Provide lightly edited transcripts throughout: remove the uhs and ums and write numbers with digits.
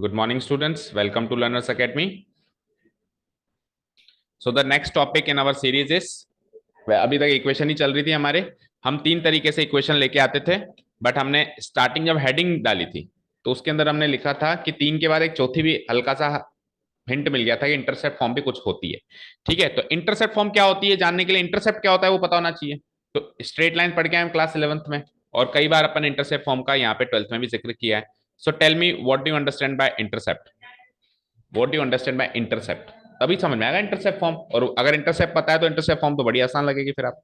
Good morning, students. Welcome to Learners Academy. So the next topic in our series is, अभी तक equation ही चल रही थी हमारे। हम तीन तरीके से इक्वेशन लेके आते थे, बट हमने स्टार्टिंग जब हेडिंग डाली थी तो उसके अंदर हमने लिखा था कि तीन के बाद एक चौथी भी हल्का सा हिंट मिल गया था कि इंटरसेप्ट फॉर्म भी कुछ होती है। ठीक है, तो इंटरसेप्ट फॉर्म क्या होती है जानने के लिए इंटरसेप्ट क्या होता है वो पता होना चाहिए। तो स्ट्रेट लाइन पढ़ के आए हम क्लास 11th में, और कई बार अपन इंटरसेप्ट फॉर्म का यहाँ पे 12th में भी जिक्र किया है। So tell me what do you understand by intercept, what do you understand by intercept. तभी समझ में आएगा इंटरसेप्ट फॉर्म, और अगर इंटरसेप्ट पता है तो इंटरसेप्ट फॉर्म तो बड़ी आसान लगेगी फिर आप।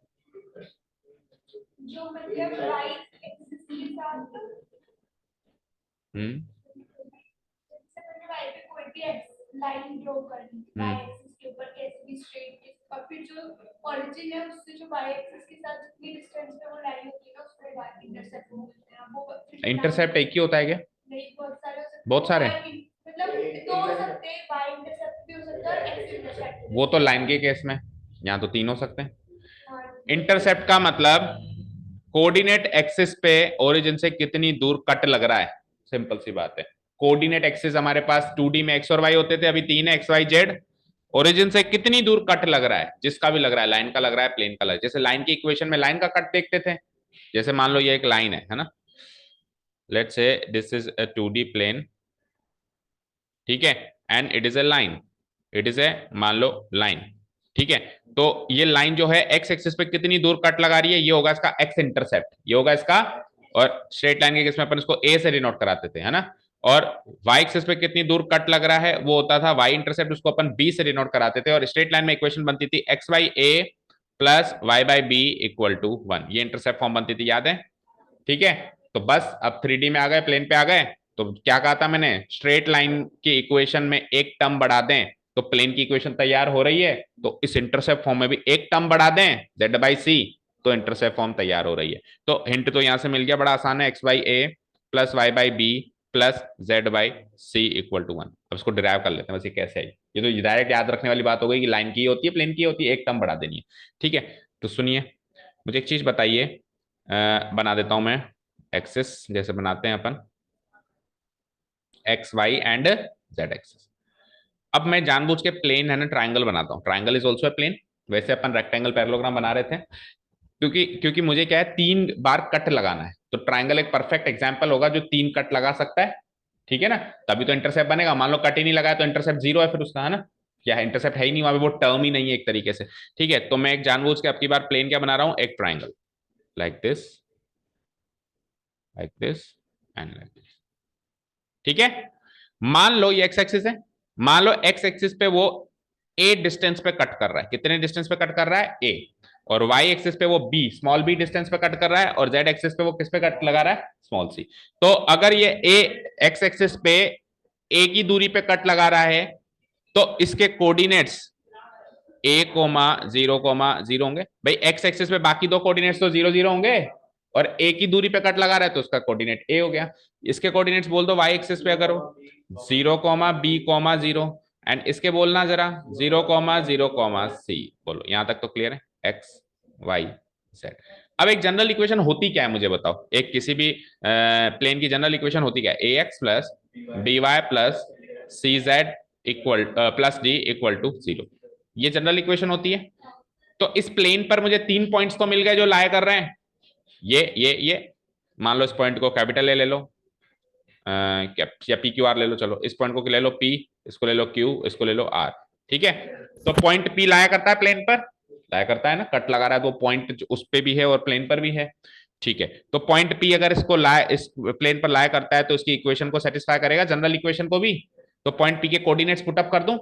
जो मतलब राइट एक्सिस के साथ वाई पे कोई भी लाइन ड्रॉ करनी वाई एक्सिस के ऊपर कैसे भी स्ट्रेट, और फिर जो ओरिजिन है उससे जो वाई एक्सिस के साथ जितनी डिस्टेंस पे वो लाइन होती है ना उसको वाई इंटरसेप्ट बोलते हैं। वो इंटरसेप्ट एक ही होता है क्या? नहीं, बहुत सारे हो सकते हैं। बहुत सारे मतलब दो हो सकते हैं, वाई इंटरसेप्ट भी हो सकता है और एक्स इंटरसेप्ट। वो तो लाइन के केस में, यहाँ तो तीन हो सकते हैं। इंटरसेप्ट का मतलब कोऑर्डिनेट एक्सिस पे ओरिजिन से कितनी दूर कट लग रहा है, सिंपल सी बात है। कोऑर्डिनेट एक्सिस हमारे पास 2D में एक्स और वाई होते थे, अभी तीन है एक्स वाई जेड। ओरिजिन से कितनी दूर कट लग रहा है, जिसका भी लग रहा है, लाइन का लग रहा है, प्लेन का लग रहा है। जैसे लाइन की इक्वेशन में लाइन का कट देखते थे, जैसे मान लो ये एक लाइन है ना, let's say this is a 2D plane, ठीक है, and it is a line, it is a मान लो लाइन, ठीक है। तो ये लाइन जो है एक्स एक्सिस पे कितनी दूर कट लगा रही है, ये होगा इसका एक्स इंटरसेप्ट, ये होगा इसका। और स्ट्रेट लाइन के केस में अपन इसको ए से डिनोट कराते थे, है ना। और वाई एक्सिस पे कितनी दूर कट लग रहा है वो होता था वाई इंटरसेप्ट, उसको अपन बी से डिनोट कराते थे। और स्ट्रेट लाइन में इक्वेशन बनती थी x by a plus Y by b equal to 1, ये इंटरसेप्ट फॉर्म बनती थी, याद है? ठीक है, तो बस अब 3D में आ गए, प्लेन पे आ गए, तो क्या कहा था मैंने, स्ट्रेट लाइन की इक्वेशन में एक टर्म बढ़ा दें तो प्लेन की इक्वेशन तैयार हो रही है। तो इस इंटरसेप्ट फॉर्म में भी एक टर्म बढ़ा दें z बाई सी, तो इंटरसेप्ट फॉर्म तैयार हो रही है। तो हिंट तो यहां से मिल गया, बड़ा आसान है, x by a plus Y by B plus Z by C equal to 1। अब इसको डिराइव कर लेते हैं, बस ये कैसे आई। ये तो डायरेक्ट याद रखने वाली बात हो गई कि लाइन की होती है, प्लेन की होती है, एक टर्म बढ़ा देनी है। ठीक है, तो सुनिए, मुझे एक चीज बताइए, बना देता हूं मैं एक्सिस, जैसे बनाते हैं अपन X Y and Z axis. अब मैं जानबूझ के प्लेन है ना ट्राइंगल बनाता हूँ, triangle is also a plane. वैसे अपन रेक्टेंगल पैरेललोग्राम बना रहे थे, क्योंकि क्योंकि मुझे क्या है, तीन बार कट लगाना है, तो ट्राइंगल एक परफेक्ट एग्जांपल होगा जो तीन कट लगा सकता है। ठीक है ना, तभी तो इंटरसेप्ट बनेगा। मान लो कट ही नहीं लगाया तो इंटरसेप्ट जीरो है फिर उसका, है ना। क्या है, इंटरसेप्ट है ही नहीं वहां पे, वो टर्म ही नहीं है एक तरीके से। ठीक है, तो मैं एक जानबूझ के अब की बार प्लेन क्या बना रहा हूँ, एक triangle, like this, like this and like this. ठीक है, मान लो ये एक्स एक्सिस है, मान लो एक्स एक्सिस पे वो ए डिस्टेंस पे कट कर रहा है, कितने डिस्टेंस पे कट कर रहा है, ए। और वाई एक्सिस पे वो बी, स्मॉल बी डिस्टेंस पे कट कर रहा है, और जेड एक्सिस पे वो किस पे कट लगा रहा है, स्मॉल सी। तो अगर ये ए एक्स एक्सिस पे ए की दूरी पे कट लगा रहा है, तो इसके कोऑर्डिनेट्स ए कोमा जीरो कोमा जीरो होंगे। भाई एक्स एक्सिस पे बाकी दो कोऑर्डिनेट्स तो जीरो जीरो होंगे, और ए की दूरी पे कट लगा रहा है तो उसका कोऑर्डिनेट ए हो गया। इसके कोऑर्डिनेट्स बोल दो वाई एक्सिस पे अगर हो zero comma b comma zero, and इसके बोलना जरा जीरो कोमा सी। बोलो यहां तक तो क्लियर है, एक्स वाई जेड। अब एक जनरल इक्वेशन होती क्या है मुझे बताओ, एक किसी भी प्लेन की जनरल इक्वेशन होती क्या है, A X plus B Y plus C Z equal plus D equal to zero, ये जनरल इक्वेशन होती है। तो इस प्लेन पर मुझे तीन पॉइंट्स तो मिल गए जो लाए कर रहे हैं, ये मान लो इस पॉइंट को कैपिटल ए ले लो, या पी क्यू आर ले लो, चलो इस पॉइंट को ले लो पी, इसको ले लो क्यू, इसको ले लो आर। ठीक है, तो पॉइंट पी लाया करता है प्लेन पर, लाया करता है ना, कट लगा रहा है तो पॉइंट उस पे भी है और प्लेन पर भी है। ठीक है, तो पॉइंट पी अगर इसको लाए, इस प्लेन पर लाया करता है तो इसकी इक्वेशन को सेटिस्फाई करेगा, जनरल इक्वेशन को भी। तो पॉइंट पी के कोऑर्डिनेट्स पुटअप कर दूं,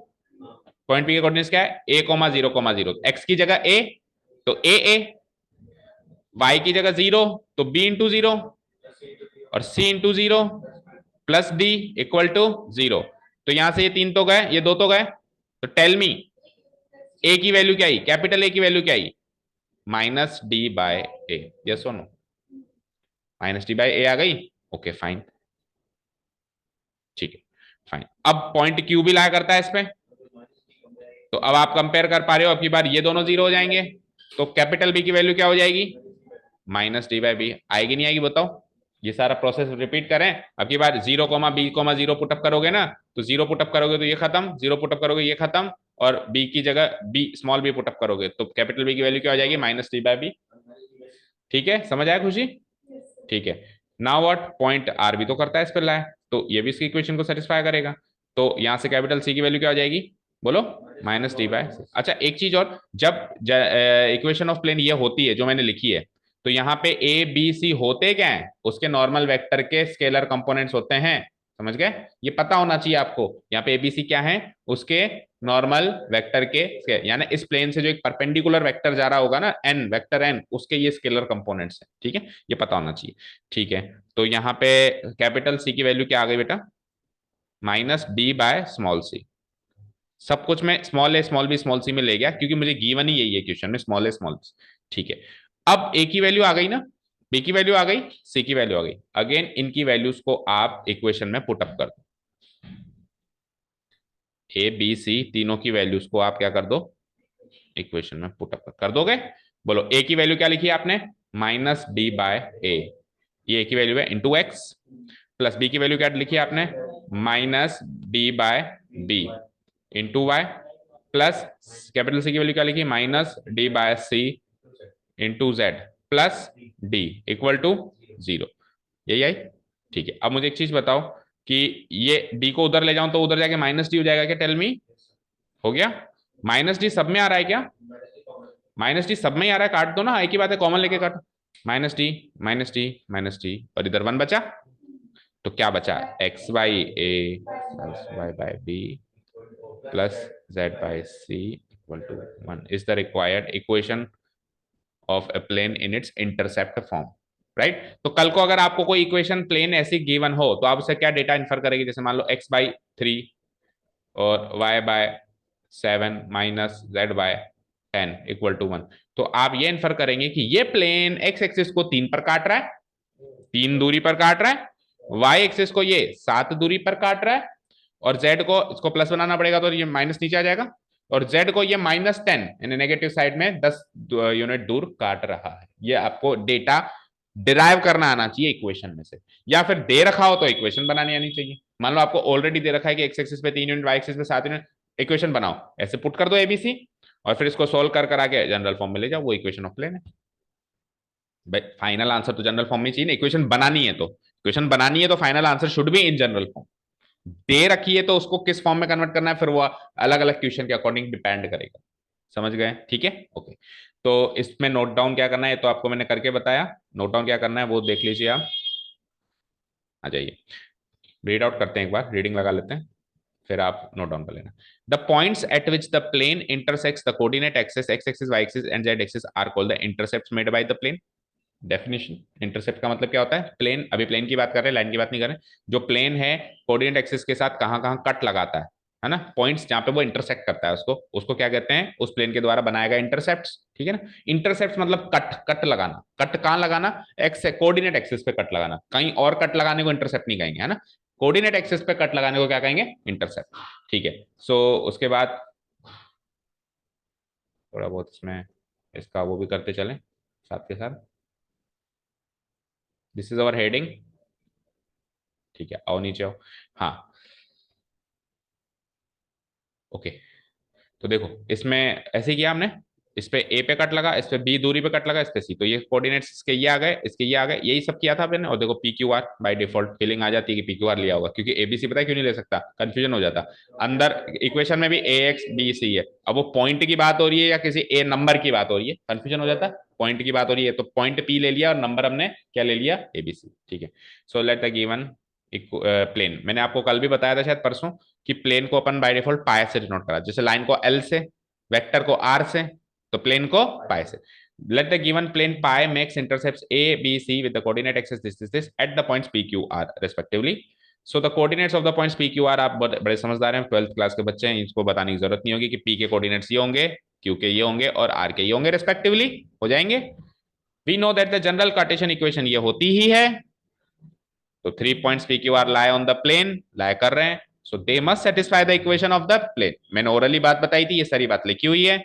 पॉइंट पी के कोऑर्डिनेट्स क्या है, ए कोमा जीरो, एक्स की जगह ए तो ए, वाई की जगह जीरो तो बी इंटू जीरो, और C into zero plus D equal to zero. तो यहां से ये तीन तो गए, ये दो तो गए, तो टेल मी ए की वैल्यू क्या आई, कैपिटल ए की वैल्यू क्या आई, माइनस डी बाय ए, यस और नो, माइनस डी बाय ए आ गई। ओके फाइन, ठीक है फाइन। अब पॉइंट क्यू भी लाया करता है इस पे, तो अब आप कंपेयर कर पा रहे हो, अब की बार ये दोनों जीरो हो जाएंगे, तो कैपिटल बी की वैल्यू क्या हो जाएगी, माइनस डी बाई बी। आएगी नहीं आएगी बताओ, ये सारा प्रोसेस रिपीट करें। अब की बार 0,b,0 पुटअप करोगे ना, तो 0 पुटअप करोगे तो ये खत्म, 0 पुटअप करोगे ये खत्म, और b की जगह b स्मॉल b पुटअप करोगे तो कैपिटल B की वैल्यू क्या हो जाएगी, -d/b। ठीक है, समझ आया खुशी? ठीक है। नाउ व्हाट, पॉइंट आर भी तो करता है इस पर लाए, तो ये भी इसकी इक्वेशन को सेटिस्फाई करेगा। तो यहां से कैपिटल सी की वैल्यू क्या हो जाएगी, बोलो, -d/c। अच्छा एक चीज और, जब इक्वेशन ऑफ प्लेन ये होती है जो मैंने लिखी है, तो यहाँ पे ए बी सी होते क्या है, उसके नॉर्मल वेक्टर के स्केलर कंपोनेंट्स होते हैं। समझ गए? ये पता होना चाहिए आपको। यहाँ पे एबीसी क्या है, उसके नॉर्मल वेक्टर के, यानी इस प्लेन से जो एक परपेंडिकुलर वेक्टर जा रहा होगा ना, एन वेक्टर एन, उसके ये स्केलर कंपोनेंट्स हैं। ठीक है, ये पता होना चाहिए। ठीक है, तो यहाँ पे कैपिटल सी की वैल्यू क्या आ गई बेटा, -d/c। सब कुछ में स्मॉल ए स्मॉल बी स्मॉल सी में ले गया, क्योंकि मुझे गिवन ही यही है क्वेश्चन में, स्मॉल ए स्मॉल सी। ठीक है, अब ए की वैल्यू आ गई ना, बी की वैल्यू आ गई, सी की वैल्यू आ गई। अगेन इनकी वैल्यूज को आप इक्वेशन में पुटअप कर दो, ए बी सी तीनों की वैल्यूज को आप क्या कर दो, इक्वेशन में पुटअप कर दोगे। बोलो, ए की वैल्यू क्या लिखी है आपने, -d/a, ये ए की वैल्यू है, इंटू एक्स, प्लस बी की वैल्यू क्या लिखी है आपने, -d/b into y, plus capital c की वैल्यू क्या लिखी, -d/c into z, plus D equal to 0। यही आई? ठीक है, अब मुझे एक चीज बताओ कि ये डी को उधर ले जाऊं तो उधर जाके -d हो जाएगा क्या, टेल मी? हो गया? -d सब में आ रहा है क्या, -d सब में ही आ रहा है, काट दो ना, एक ही बात है, कॉमन लेके काटो, -d -d और इधर 1 बचा, तो क्या बचा, x/a plus y/b plus z/c equal to 1 is the required equation of a plane in its intercept form. Right? तो कल को अगर आपको कोई इक्वेशन प्लेन ऐसी गिवन हो, तो आप उसे क्या डेटा इन्फर करेंगे, जैसे मान लो x/3 और y/7 minus z/10 equal to 1, तो आप ये इन्फर करेंगे कि ये प्लेन x एक्सिस को 3 पर काट रहा है, 3 दूरी पर काट रहा है, y एक्सिस को ये 7 दूरी पर काट रहा है, और z को, इसको प्लस बनाना पड़ेगा तो ये माइनस नीचे आ जाएगा, और z को ये -10 यानी नेगेटिव साइड में 10 यूनिट दूर काट रहा है। ये आपको डेटा डिराइव करना आना चाहिए इक्वेशन में से, या फिर दे रखा हो तो इक्वेशन बनानी आनी चाहिए। मान लो आपको ऑलरेडी दे रखा है कि एक्स एक्सिस पे 3 यूनिट, वाई एक्सिस पे 7 यूनिट, इक्वेशन बनाओ, ऐसे पुट कर दो एबीसी, और फिर इसको सोल्व कर आके जनरल फॉर्म में ले जाओ, वो इक्वेशन ऑफ प्लेन है। फाइनल आंसर तो जनरल फॉर्म में चाहिए ना, इक्वेशन बनानी है तो, इक्वेशन बनानी है तो final answer should be in general form. दे रखी है तो उसको किस फॉर्म में कन्वर्ट करना है, फिर वो अलग अलग क्वेश्चन के अकॉर्डिंग डिपेंड करेगा। समझ गए? ठीक है, ओके। तो इसमें नोट डाउन क्या करना है तो आपको मैंने करके बताया, नोट डाउन क्या करना है वो देख लीजिए आप। आ जाइए, रीड आउट करते हैं, एक बार रीडिंग लगा लेते हैं, फिर आप नोट डाउन कर लेना। The points at which the plane intersects the coordinate axis x axis y axis and z axis are called the intercepts made by the plane. Definition, intercept का मतलब क्या होता है, प्लेन, अभी प्लेन की बात कर रहे हैं, लाइन की बात नहीं कर रहे, जो प्लेन है कोऑर्डिनेट एक्सिस के साथ कहां कहां कट लगाता है ना, पॉइंट्स जहां पे वो इंटरसेक्ट करता है, उसको उसको क्या कहते हैं, उस प्लेन के द्वारा बनाया गया इंटरसेप्ट्स। ठीक है ना, इंटरसेप्ट मतलब कट, कट लगाना, कट कहां लगाना, एक्स कोऑर्डिनेट एक्सिस पे कट लगाना, कहीं और कट लगाने को इंटरसेप्ट नहीं कहेंगे, है ना, कोऑर्डिनेट एक्सिस पे कट लगाने को क्या कहेंगे, इंटरसेप्ट। ठीक है, सो उसके बाद थोड़ा बहुत इसमें इसका वो भी करते चलें साथ के साथ। This is our heading. ठीक है, आओ नीचे आओ। हाँ, ओके, तो देखो इसमें ऐसे किया हमने, इस पे ए पे कट लगा, इस पे बी दूरी पे कट लगा, इस पे सी, तो ये कोऑर्डिनेट्स इसके ये आ गए, इसके ये आ गए, यही सब किया था आपने। और देखो P Q R by default feeling आ जाती है कि पी क्यू आर लिया होगा, क्योंकि एबीसी पता है क्यों नहीं ले सकता, कंफ्यूजन हो जाता, अंदर इक्वेशन में भी ए एक्स बी सी है, अब वो पॉइंट की बात हो रही है या किसी ए नंबर की बात हो रही है, कंफ्यूजन हो जाता है, पॉइंट की बात हो रही है तो पॉइंट पी ले लिया और नंबर हमने क्या ले लिया, एबीसी। ठीक है, so let the given plane, मैंने आपको कल भी बताया था शायद परसों, कि प्लेन को अपन बाय डिफॉल्ट पाई से डिनोट करा, जैसे लाइन को एल से, वेक्टर को आर से, तो प्लेन को पाई से। Let the given plane pi makes intercepts A, B, C with the coordinate axis this at the points P, Q, R respectively. So the coordinates of the points P, Q, R आप बड़े समझदार हैं, 12th class के बच्चे हैं, इसको बताने की जरूरत नहीं होगी कि P के कोऑर्डिनेट्स ये होंगे, Q के ये होंगे और R के ये होंगे रेस्पेक्टिवली, हो जाएंगे। We know that the general Cartesian equation ये होती ही है, तो 3 points P, Q, R lie on the plane, lie कर रहे हैं, so they must satisfy the equation of the plane। मैंने ओरली बात बताई थी, ये सारी बात लिखी हुई है।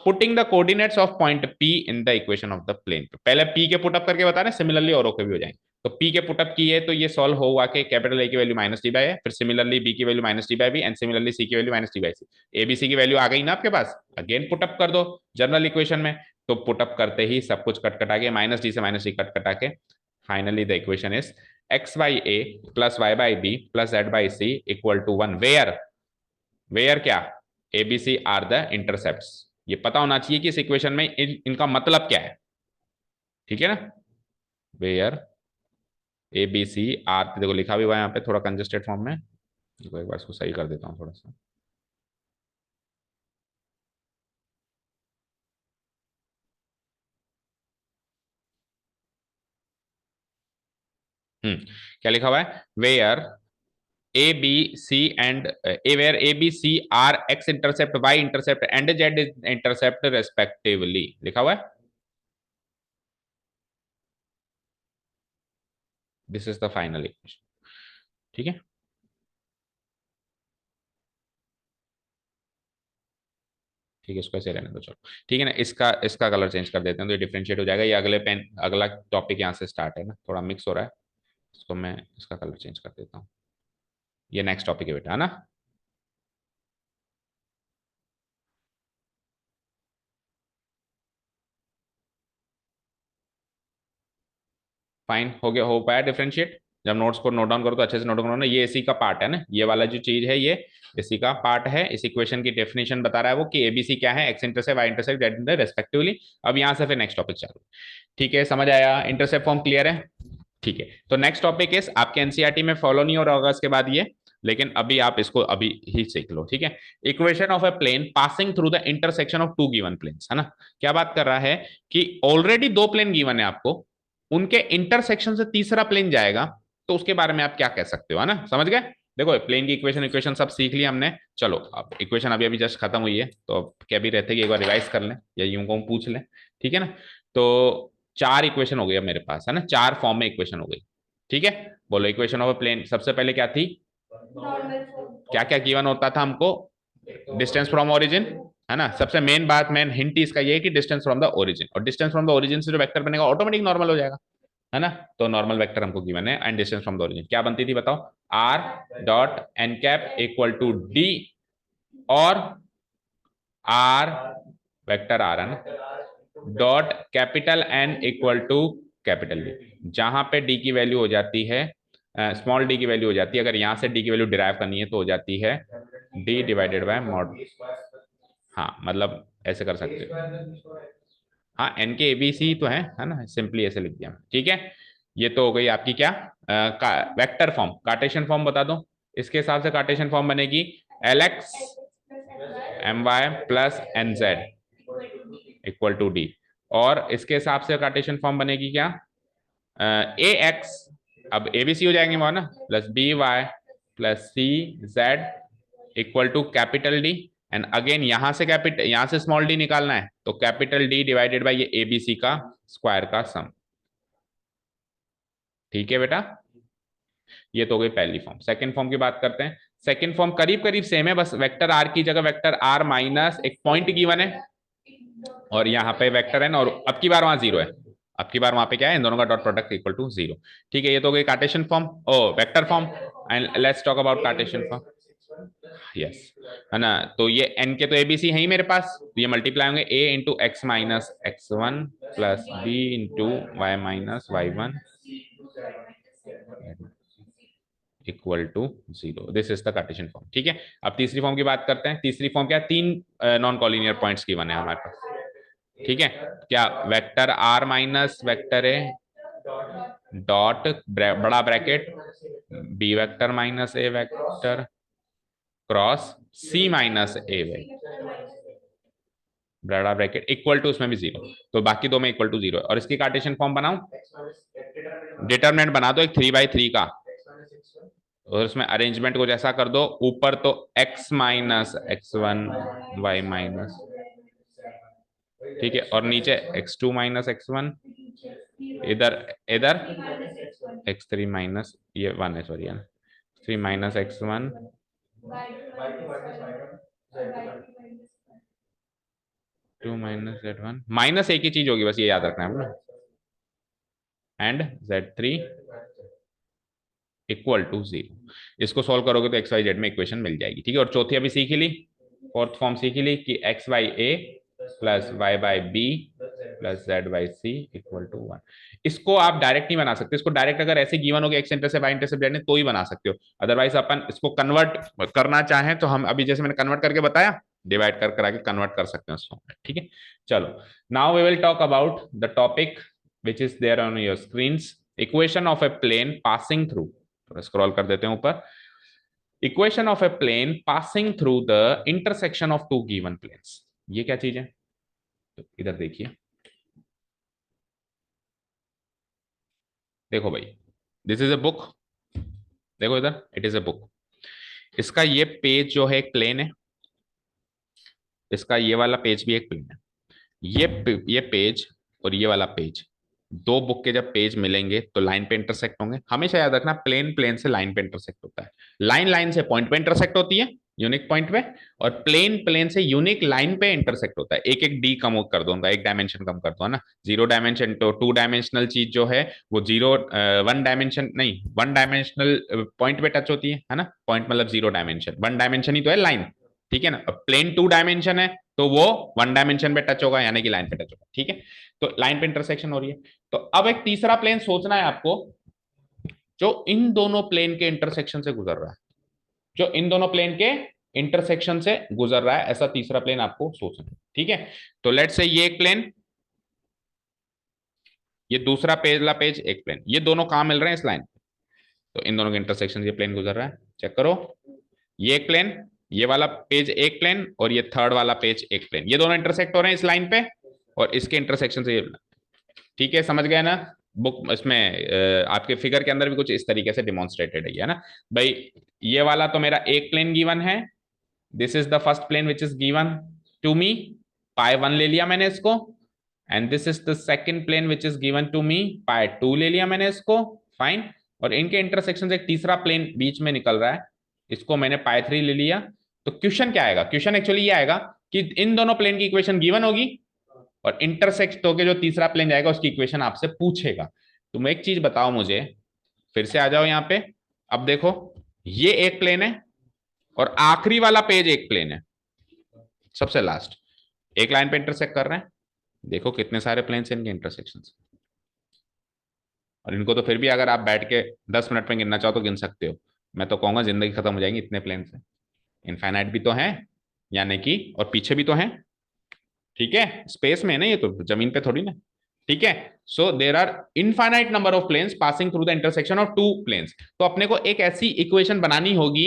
Putting the coordinates of point P in the equation of the plane, पहले P के पुट अप करके बता रहे, सिमिलरली औरों के भी हो जाएंगे। तो पी के पुटअप किए तो ये सॉल्व हुआ कि कैपिटल ए की वैल्यू माइनस डी बाई है, फिर सिमिलरली बी की value minus D by B, and similarly C की value minus D by C. ABC की वैल्यू आ गई ना आपके पास, अगेन पुटअप कर दो जनरल इक्वेशन में। तो पुटअप करते ही सब कुछ कट कटा के माइनस डी से माइनस डी कट कटा के finally the equation is x by a plus Y by B plus Z by C equal to 1, where क्या, एबीसी आर द इंटरसेप्ट्स। ये पता होना चाहिए कि इस इक्वेशन में इनका मतलब क्या है, ठीक है ना। Where a B c are, देखो लिखा भी हुआ है यहाँ पे थोड़ा कंजेस्टेड फॉर्म में, देखो एक बार इसको सही कर देता हूँ थोड़ा सा। क्या लिखा हुआ है, where a B c and where a B c are x intercept Y intercept and z intercept respectively, लिखा हुआ है। This is the final equation, ठीक है। ठीक है, इसको ऐसे रहने दो, चलो ठीक है ना। इसका इसका कलर चेंज कर देते हैं तो ये डिफरेंशिएट हो जाएगा। ये अगले पेन अगला टॉपिक यहाँ से स्टार्ट है ना, थोड़ा मिक्स हो रहा है, इसको मैं इसका कलर चेंज कर देता हूँ। ये नेक्स्ट टॉपिक है बेटा, है ना। फाइन, हो गया, हो पाया डिफरेंशिएट। जब नोट्स को नोट डाउन करो तो अच्छे से नोट करो ना, ये इसी का पार्ट है ना, ये वाला जो चीज है ये इसी का पार्ट है। इस इक्वेशन की डेफिनेशन बता रहा है वो कि एबीसी क्या है, x intercept Y intercept z respectively. अब यहाँ से फिर नेक्स्ट टॉपिक चालू, ठीक है, समझ आया, इंटरसेप्ट फॉर्म क्लियर है, ठीक है। तो नेक्स्ट टॉपिक इस आपके एनसीईआरटी में फॉलो नहीं हो रहा होगा इसके बाद ये, लेकिन अभी आप इसको अभी ही सीख लो, ठीक है। Equation of a plane passing through the intersection of two given planes, है ना। क्या बात कर रहा है कि ऑलरेडी दो प्लेन गिवन है आपको, उनके इंटरसेक्शन से तीसरा प्लेन जाएगा, तो उसके बारे में आप क्या कह सकते हो, है ना, समझ गए। देखो प्लेन की इक्वेशन इक्वेशन सब सीख लिया हमने, चलो अब इक्वेशन अभी अभी जस्ट खत्म हुई है, तो अब क्या भी रहते कि एक बार रिवाइज कर लें या यूं को पूछ लें, ठीक है ना। तो चार इक्वेशन हो गई अब मेरे पास, है ना, चार फॉर्म में इक्वेशन हो गई, ठीक है। बोलो इक्वेशन ऑफ अ प्लेन, सबसे पहले क्या थी, नॉर्मल फॉर्म। क्या क्या गिवन होता था हमको, डिस्टेंस फ्रॉम ओरिजिन, है ना। सबसे मेन बात, मेन हिंट इसका ये है कि डिस्टेंस फ्रॉम द ओरिजिन, और डिस्टेंस फ्रॉम द ओरिजिन से जो वेक्टर बनेगा ऑटोमेटिक नॉर्मल हो जाएगा, है ना। तो नॉर्मल वेक्टर हमको गिवन है and distance from the origin क्या बनती थी बताओ, R dot N cap equal to D और आर, वेक्टर आर है ना, dot capital N equal to capital D. जहां पे डी की वैल्यू हो जाती है, स्मॉल डी की वैल्यू हो जाती है, अगर यहां से डी की वैल्यू डिराइव करनी है तो हो जाती है डी डिवाइडेड बाय मॉड। हाँ मतलब ऐसे कर सकते हो, हाँ एन के एबीसी तो है ना, सिंपली ऐसे लिख दिया, ठीक है। ये तो हो गई आपकी क्या वेक्टर फॉर्म। कार्टेशियन फॉर्म बता दो, इसके हिसाब से कार्टेशियन फॉर्म बनेगी L X M Y plus N Z equal to D, और इसके हिसाब से कार्टेशियन फॉर्म बनेगी क्या, ए एक्स, अब एबीसी हो जाएंगे वहां ना, plus B Y plus C Z equal to capital D, and again यहां से कैपिटल, यहां से स्मॉल डी निकालना है तो कैपिटल डी डिवाइडेड बाय ये एबीसी का स्क्वायर का सम, ठीक है बेटा। ये तो हो गई पहली फॉर्म। सेकंड फॉर्म की बात करते हैं। सेकंड फॉर्म करीब करीब सेम है, बस वेक्टर आर की जगह वेक्टर आर माइनस एक पॉइंट गिवन है, और यहाँ पे वेक्टर है ना, और अब की बार वहां जीरो है, अब की बार वहां पे क्या है, इन दोनों का dot product equal to zero, ठीक है। ये तो हो गई Cartesian form, oh vector form, and let's talk about Cartesian form, yes, है ना। तो ये एन के तो एबीसी है ही मेरे पास, तो ये मल्टीप्लाई होंगे A into X minus X one plus B into Y minus Y one equal to zero, this is the Cartesian form, ठीक है। अब तीसरी फॉर्म की बात करते हैं। तीसरी फॉर्म क्या, तीन नॉन कॉलिनियर पॉइंट्स की बने हमारे पास, ठीक है। क्या, vector R minus vector A dot बड़ा bracket B vector minus A vector cross C minus A vector बड़ा ब्रैकेट इक्वल टू, उसमें भी जीरो, तो बाकी दो में इक्वल टू जीरो, और इसकी कार्टेशियन फॉर्म बनाऊं, डिटरमिनेंट बना दो एक 3/3 का, और उसमें अरेंजमेंट को जैसा कर दो, ऊपर तो x minus X one Y minus, ठीक है, और नीचे x2 माइनस एक्स वन, इधर इधर x3 माइनस ये वन है, सॉरी है ना, 3 minus X one 2 minus z1, minus एक ही चीज होगी बस, ये याद रखना है ना। And Z3 equal to 0। इसको सॉल्व करोगे तो एक्स वाई जेड में इक्वेशन मिल जाएगी, ठीक है। और चौथी अभी सीख ली, फोर्थ फॉर्म सीख ली कि X Y A plus Y by B plus Z by C equal to 1। इसको आप डायरेक्ट नहीं बना सकते, इसको डायरेक्ट अगर ऐसे गिवन हो गया X intercept Y intercept Z तो ही बना सकते हो। अदरवाइज अपन इसको कन्वर्ट करना चाहें तो हम अभी जैसे मैंने कन्वर्ट करके बताया, डिवाइड कर करा के कन्वर्ट कर सकते हैं उसको, ठीक है। चलो, now we will talk about the topic which is there on your screens, equation of a plane passing through. Scroll कर देते हैं ऊपर। Equation of a plane passing through the intersection of two given planes, ये क्या चीज है? तो इधर देखिए, देखो भाई, दिस इज ए बुक, देखो इधर, इट इज ए बुक। इसका ये पेज जो है एक प्लेन है, इसका ये वाला पेज भी एक प्लेन है। ये पेज और ये वाला पेज, दो बुक के जब पेज मिलेंगे तो लाइन पे इंटरसेक्ट होंगे। हमेशा याद रखना, प्लेन प्लेन से लाइन पे इंटरसेक्ट होता है, लाइन लाइन से पॉइंट पे इंटरसेक्ट होती है, यूनिक पॉइंट पे, और प्लेन प्लेन से यूनिक लाइन पे इंटरसेक्ट होता है। एक एक डी कम कर दो उनका, एक डायमेंशन कम कर दो, है ना। जीरो डायमेंशन तो टू डायमेंशनल चीज जो है वो जीरो, वन डायमेंशन नहीं, वन डायमेंशनल पॉइंट पे टच होती है ना। पॉइंट मतलब जीरो डायमेंशन, वन डायमेंशन ही तो है लाइन, ठीक है ना। अब प्लेन टू डायमेंशन है तो वो वन डायमेंशन पे टच होगा, यानी कि लाइन पे टच होगा, ठीक है। तो लाइन पे इंटरसेक्शन हो रही है। तो अब एक तीसरा प्लेन सोचना है आपको, जो इन दोनों प्लेन के इंटरसेक्शन से गुजर रहा है, जो इन दोनों प्लेन के इंटरसेक्शन से गुजर रहा है, ऐसा तीसरा प्लेन आपको सोचना है, ठीक है। तो लेट से ये एक प्लेन, ये दूसरा पेजला पेज एक प्लेन, ये दोनों कहां मिल रहे हैं? इस लाइन पे। तो इन दोनों के इंटरसेक्शन ये प्लेन गुजर रहा है, चेक करो। ये एक प्लेन, ये वाला पेज एक प्लेन, और ये थर्ड वाला पेज एक प्लेन, ये दोनों इंटरसेक्ट हो रहे हैं इस लाइन पे, और इसके इंटरसेक्शन से ये, ठीक है, समझ गए ना। बुक इसमें आपके फिगर के अंदर भी कुछ इस तरीके से डिमॉन्स्ट्रेटेड है ना भाई। ये वाला तो मेरा एक प्लेन गिवन है, this is the first plane which is given to me, pi one ले लिया मैंने इसको, and this is the second plane which is given to me, pi two ले लिया मैंने इसको, फाइन। और इनके इंटरसेक्शन से एक तीसरा प्लेन बीच में निकल रहा है, इसको मैंने पाई थ्री ले लिया। तो क्वेश्चन क्या आएगा? क्वेश्चन एक्चुअली ये आएगा कि इन दोनों प्लेन की इक्वेशन गिवन होगी, और इंटरसेक्ट होके जो तीसरा प्लेन जाएगा उसकी इक्वेशन आपसे पूछेगा। तुम एक चीज बताओ मुझे, फिर से आ जाओ यहाँ पे। अब देखो, ये एक प्लेन है और आखिरी वाला पेज एक प्लेन है, सबसे लास्ट एक लाइन पे इंटरसेक्ट कर रहे हैं। देखो कितने सारे प्लेन से इनके इंटरसेक्शन, और इनको तो फिर भी अगर आप बैठ के 10 मिनट में गिनना चाहो तो गिन सकते हो। मैं तो कहूंगा जिंदगी खत्म हो जाएगी इतने प्लेन से। इनफाइनाइट भी तो है, यानी कि, और पीछे भी तो है, ठीक है, स्पेस में है ना, ये तो जमीन पे थोड़ी ना, ठीक है। So there are infinite number of planes passing through the intersection of two planes. तो अपने को एक ऐसी इक्वेशन बनानी होगी,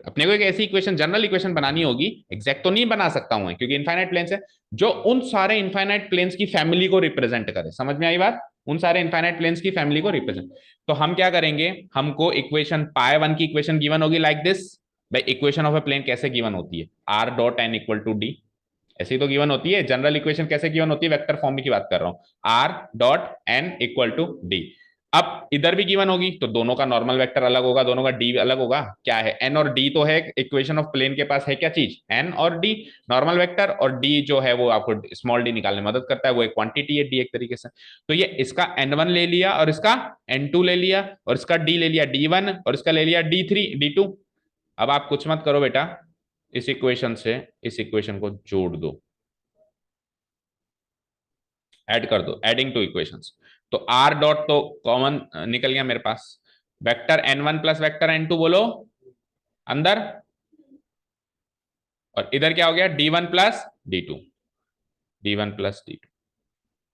अपने को एक ऐसी इक्वेशन, जनरल इक्वेशन बनानी होगी, एग्जैक्ट तो नहीं बना सकता हूं क्योंकि इनफाइनाइट प्लेन्स है, जो उन सारे इनफाइनाइट प्लेन्स की फैमिली को रिप्रेजेंट करे। समझ में आई बात? उन सारे इनफाइनाइट प्लेन्स की फैमिली को रिप्रेजेंट। तो हम क्या करेंगे, हमको इक्वेशन पाई वन की इक्वेशन गिवन होगी लाइक दिस। भाई इक्वेशन ऑफ ए प्लेन कैसे गिवन होती है? R dot N equal to D, ऐसी तो गिवन होती है। जनरल इक्वेशन कैसे गिवन होती है? वेक्टर फॉर्म की बात कर रहा हूं, R dot N equal to D. अब इधर भी गिवन होगी तो दोनों का नॉर्मल वेक्टर अलग होगा, दोनों का डी अलग होगा। क्या है? एन और डी तो है इक्वेशन ऑफ प्लेन के पास, है क्या चीज? एन और डी नॉर्मल वेक्टर, और डी जो है वो आपको स्मॉल डी निकालने में मदद करता है, वो एक क्वांटिटी है डी एक तरीके से। तो ये इसका एन वन ले लिया, और इसका एन टू ले लिया, और इसका डी ले लिया डी वन, और इसका ले लिया डी थ्री डी टू। अब आप कुछ मत करो बेटा, इस इक्वेशन से इस इक्वेशन को जोड़ दो, ऐड कर दो, एडिंग टू इक्वेशंस। तो आर डॉट तो कॉमन निकल गया मेरे पास, vector N one plus vector N two बोलो अंदर, और इधर क्या हो गया? D one plus D two, D one plus D two.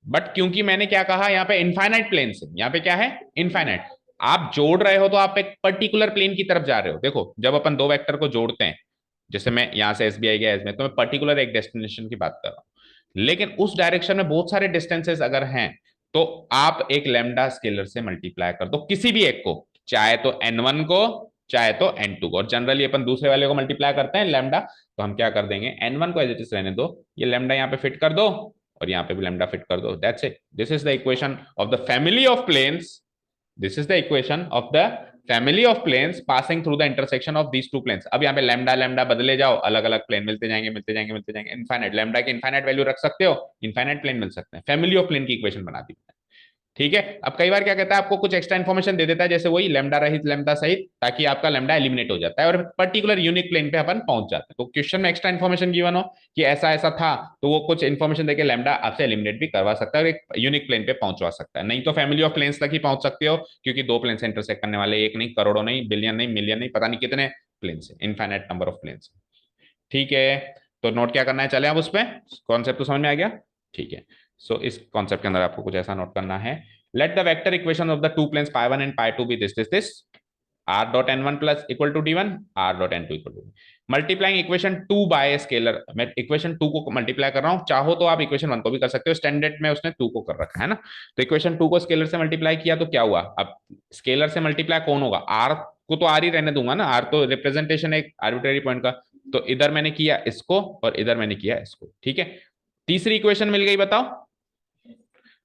But क्योंकि मैंने क्या कहा, यहाँ पे इनफाइनाइट प्लेन से, यहाँ पे क्या है? इनफाइनाइट। आप जोड़ रहे हो तो आप एक पर्टिकुलर प्लेन की तरफ जा रहे हो। देखो जब अपन दो वेक्टर को जोड़ते हैं, जैसे मैं यहां से एसबीआई गया इसमें, तो मैं पर्टिकुलर एक डेस्टिनेशन की बात कर रहा हूं, लेकिन उस डायरेक्शन में बहुत सारे डिस्टेंसेस अगर हैं तो आप एक लैम्डा स्केलर से मल्टीप्लाई कर दो किसी भी एक को, चाहे तो एन वन को चाहे तो एन टू को। और जनरली अपन दूसरे वाले को मल्टीप्लाई करते हैं लैम्डा, तो हम क्या कर देंगे, एन वन को एज इट इज रहने दो, ये लैम्डा यहाँ पे फिट कर दो, और यहाँ पे भी लैम्डा फिट कर दो, that's it. This is the equation of the family of planes, this is the equation of the family of planes passing through the intersection of these two planes. अब यहाँ पे लैम्डा लैम्डा बदले जाओ, अलग अलग plane मिलते जाएंगे मिलते जाएंगे मिलते जाएंगे, इनफाइनाइट लैम्डा की इनफाइनाइट वैल्यू रख सकते हो, इनफाइनाइट प्लेन मिल सकते हैं, फैमिली ऑफ प्लेन की इक्वेशन बना दी। ठीक है। अब कई बार क्या कहता है, आपको कुछ एक्स्ट्रा इन्फॉर्मेशन दे देता है, जैसे वही लैम्डा रहित लैम्डा सहित, ताकि आपका लैम्डा एलिमिनेट हो जाता है और पर्टिकुलर यूनिक प्लेन पे अपन पहुंच जाते हैं। तो क्वेश्चन में एक्स्ट्रा इन्फॉर्मेशन गिवन हो कि ऐसा ऐसा था, तो वो कुछ इन्फॉर्मेशन देके लैम्डा आपसे एलिमिनेट भी करवा सकता है और एक यूनिक प्लेन पे पहुंचवा सकता है। नहीं तो फैमिली ऑफ प्लेन्स तक ही पहुंच सकते हो, क्योंकि दो प्लेन से इंटरसेक्ट करने वाले एक नहीं, करोड़ों नहीं, बिलियन नहीं, मिलियन नहीं, पता नहीं कितने प्लेन है, इनफाइनाइट नंबर ऑफ प्लेन। ठीक है। तो नोट क्या करना है, चले आप उस पर, कॉन्सेप्ट तो समझ में आ गया। ठीक है। सो इस कॉन्सेप्ट के अंदर आपको कुछ ऐसा नोट करना है, let the vector equation of the two planes pi one and pi two be this R dot N one plus equal to D one, R dot N two equal to, multiplying equation two by scalar. मैं equation two को multiply कर रहा हूं, चाहो तो आप equation one को भी कर सकते हो, स्टैंडर्ड में उसने टू को कर रखा है ना। तो इक्वेशन टू को स्केलर से मल्टीप्लाई किया तो क्या हुआ, अब स्केलर से मल्टीप्लाई कौन होगा, आर को तो आर ही रहने दूंगा ना, आर तो रिप्रेजेंटेशन है आर्बिट्रेरी पॉइंट का। तो इधर मैंने किया इसको और इधर मैंने किया इसको। ठीक है। तीसरी इक्वेशन मिल गई, बताओ।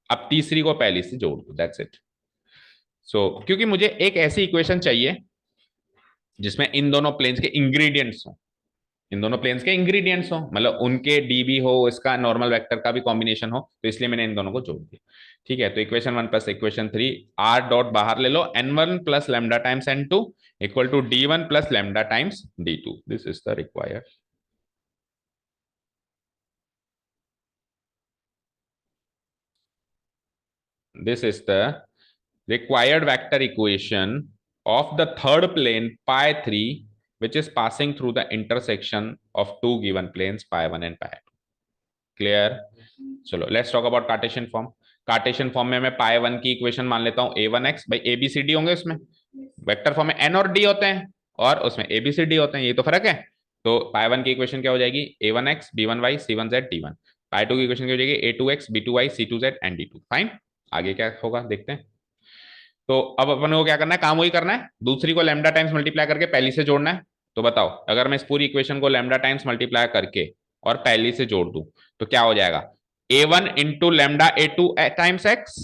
अब तीसरी को पहली से जोड़ दो, दैट्स इट। सो क्योंकि मुझे एक ऐसी इक्वेशन चाहिए जिसमें इन दोनों प्लेन्स के इंग्रेडिएंट्स हो, इन दोनों प्लेन्स के इंग्रेडिएंट्स हो, मतलब उनके डीबी हो, इसका नॉर्मल वेक्टर का भी कॉम्बिनेशन हो, तो इसलिए मैंने इन दोनों को जोड़ दिया। ठीक है। तो equation one plus equation three, R dot बाहर ले लो, N one plus lambda times N two equal to D one plus lambda times D two, this is the required. This is the required vector equation of the third plane pi 3, which is passing through the intersection of two given planes pi 1 and pi 2. Clear? चलो let's talk about Cartesian form. Cartesian form में मैं पाई one की equation मान लेता हूं a1x, भाई A B C D होंगे उसमें, वेक्टर फॉर्म में n और d होते हैं और उसमें ए बी सी डी होते हैं, ये तो फर्क है। तो पाई वन की इक्वेशन क्या हो जाएगी, a1x b1y c1z d1। पाई टू की इक्वेशन क्या हो जाएगी, a2x b2y c2z and d2। Fine. आगे क्या होगा देखते हैं। तो अब अपन को क्या करना है, काम वही करना है, दूसरी को लैम्डा टाइम्स मल्टीप्लाई करके पहली से जोड़ना है। तो बताओ, अगर मैं इस पूरी इक्वेशन को लैम्डा टाइम्स मल्टीप्लाई करके और पहली से जोड़ दूं तो क्या हो जाएगा, a1 into lambda a2 times x,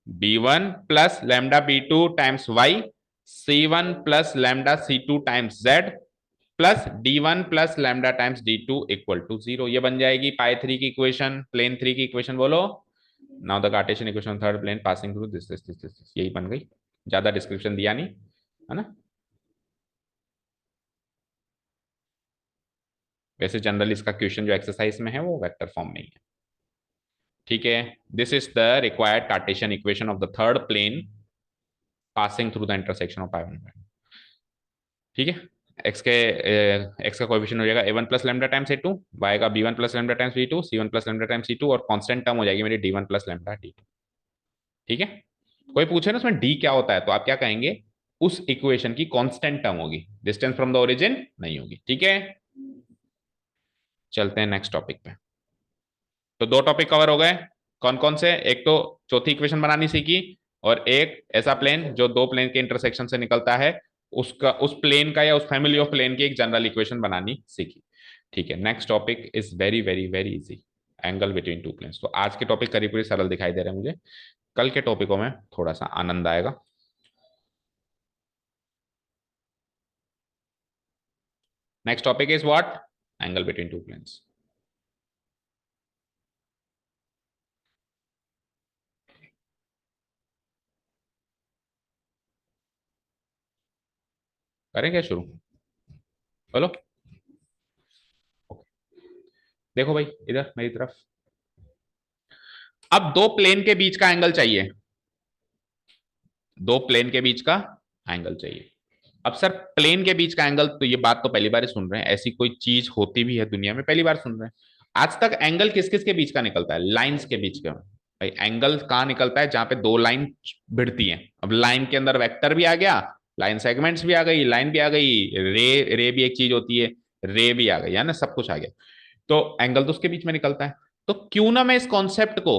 b1 plus lambda b2 times y, c1 plus lambda c2 times z plus d1 plus lambda times d2 equal to 0। ये बन जाएगी पाई थ्री की इक्वेशन, प्लेन थ्री की equation बोलो। Now the Cartesian equation third plane passing through this, यही बन गई। ज्यादा डिस्क्रिप्शन दिया नहीं है ना। वैसे जनरली इसका क्वेश्चन जो एक्सरसाइज में है वो वेक्टर फॉर्म में ही है। ठीक है। This is the required Cartesian equation of the third plane passing through the intersection of pi. ठीक है। एक्स के एक्स का कोएफिशिएंट हो जाएगा a1 plus lambda times a2, y का b1 plus lambda times b2, c1 plus lambda times c2 और constant term हो जाएगी मेरी d1 प्लस लैम्डा d2। ठीक है। कोई पूछे ना उसमें d क्या होता है, तो आप क्या कहेंगे, उस इक्वेशन की कांस्टेंट टर्म होगी, डिस्टेंस फ्रॉम द ओरिजिन नहीं होगी। ठीक है। चलते हैं नेक्स्ट टॉपिक पे। तो दो टॉपिक कवर हो गए, कौन कौन से, एक तो चौथी इक्वेशन बनानी सीखी और एक ऐसा प्लेन जो दो प्लेन के इंटरसेक्शन से निकलता है, उसका उस प्लेन का या उस फैमिली ऑफ प्लेन की एक जनरल इक्वेशन बनानी सीखी। ठीक है। Next topic is very very very easy, angle between two planes. तो आज के टॉपिक करीब करीब सरल दिखाई दे रहे हैं मुझे, कल के टॉपिकों में थोड़ा सा आनंद आएगा। Next topic is what, angle between two planes. करें क्या शुरू, बोलो। देखो भाई इधर मेरी तरफ, अब दो प्लेन के बीच का एंगल चाहिए, दो प्लेन के बीच का एंगल चाहिए। अब सर प्लेन के बीच का एंगल, तो ये बात तो पहली बार ही सुन रहे हैं, ऐसी कोई चीज होती भी है दुनिया में, पहली बार सुन रहे हैं। आज तक एंगल किस किस के बीच का निकलता है, लाइंस के बीच का। भाई एंगल कहाँ निकलता है, जहां पे दो लाइन भिड़ती हैं। अब लाइन के अंदर वेक्टर भी आ गया, लाइन सेगमेंट्स भी आ गई, लाइन भी आ गई, रे रे भी एक चीज होती है, रे भी आ गई है ना, सब कुछ आ गया। तो एंगल तो उसके बीच में निकलता है। तो क्यों ना मैं इस कॉन्सेप्ट को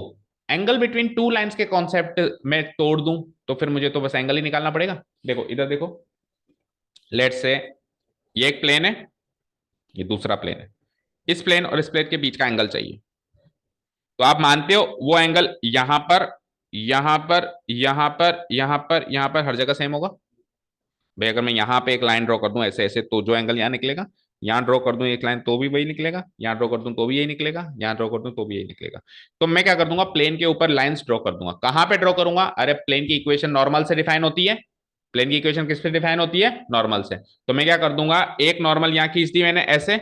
एंगल बिटवीन टू लाइंस के कॉन्सेप्ट में तोड़ दूं, तो फिर मुझे तो बस एंगल ही निकालना पड़ेगा। देखो इधर देखो, लेट से ये एक प्लेन है, ये दूसरा प्लेन है, इस प्लेन और इस प्लेन के बीच का एंगल चाहिए। तो आप मानते हो वो एंगल यहां पर, यहां पर, यहां पर, यहां पर, यहां पर हर जगह सेम होगा। भाई अगर मैं यहां पे एक लाइन ड्रॉ कर दूं ऐसे ऐसे, तो जो एंगल यहां निकलेगा यहाँ ड्रॉ कर दूं एक लाइन तो भी वही निकलेगा, यहाँ ड्रॉ कर दूं तो भी यही निकलेगा, यहाँ ड्रॉ कर दूं तो भी यही निकलेगा। तो मैं क्या कर दूंगा, प्लेन के ऊपर लाइंस ड्रॉ कर दूंगा। कहां पे ड्रॉ करूंगा, अरे प्लेन की इक्वेशन नॉर्मल से डिफाइन होती है, प्लेन की इक्वेशन किस पे डिफाइन होती है, नॉर्मल से। तो मैं क्या कर दूंगा, एक नॉर्मल यहाँ खींच दी मैंने ऐसे,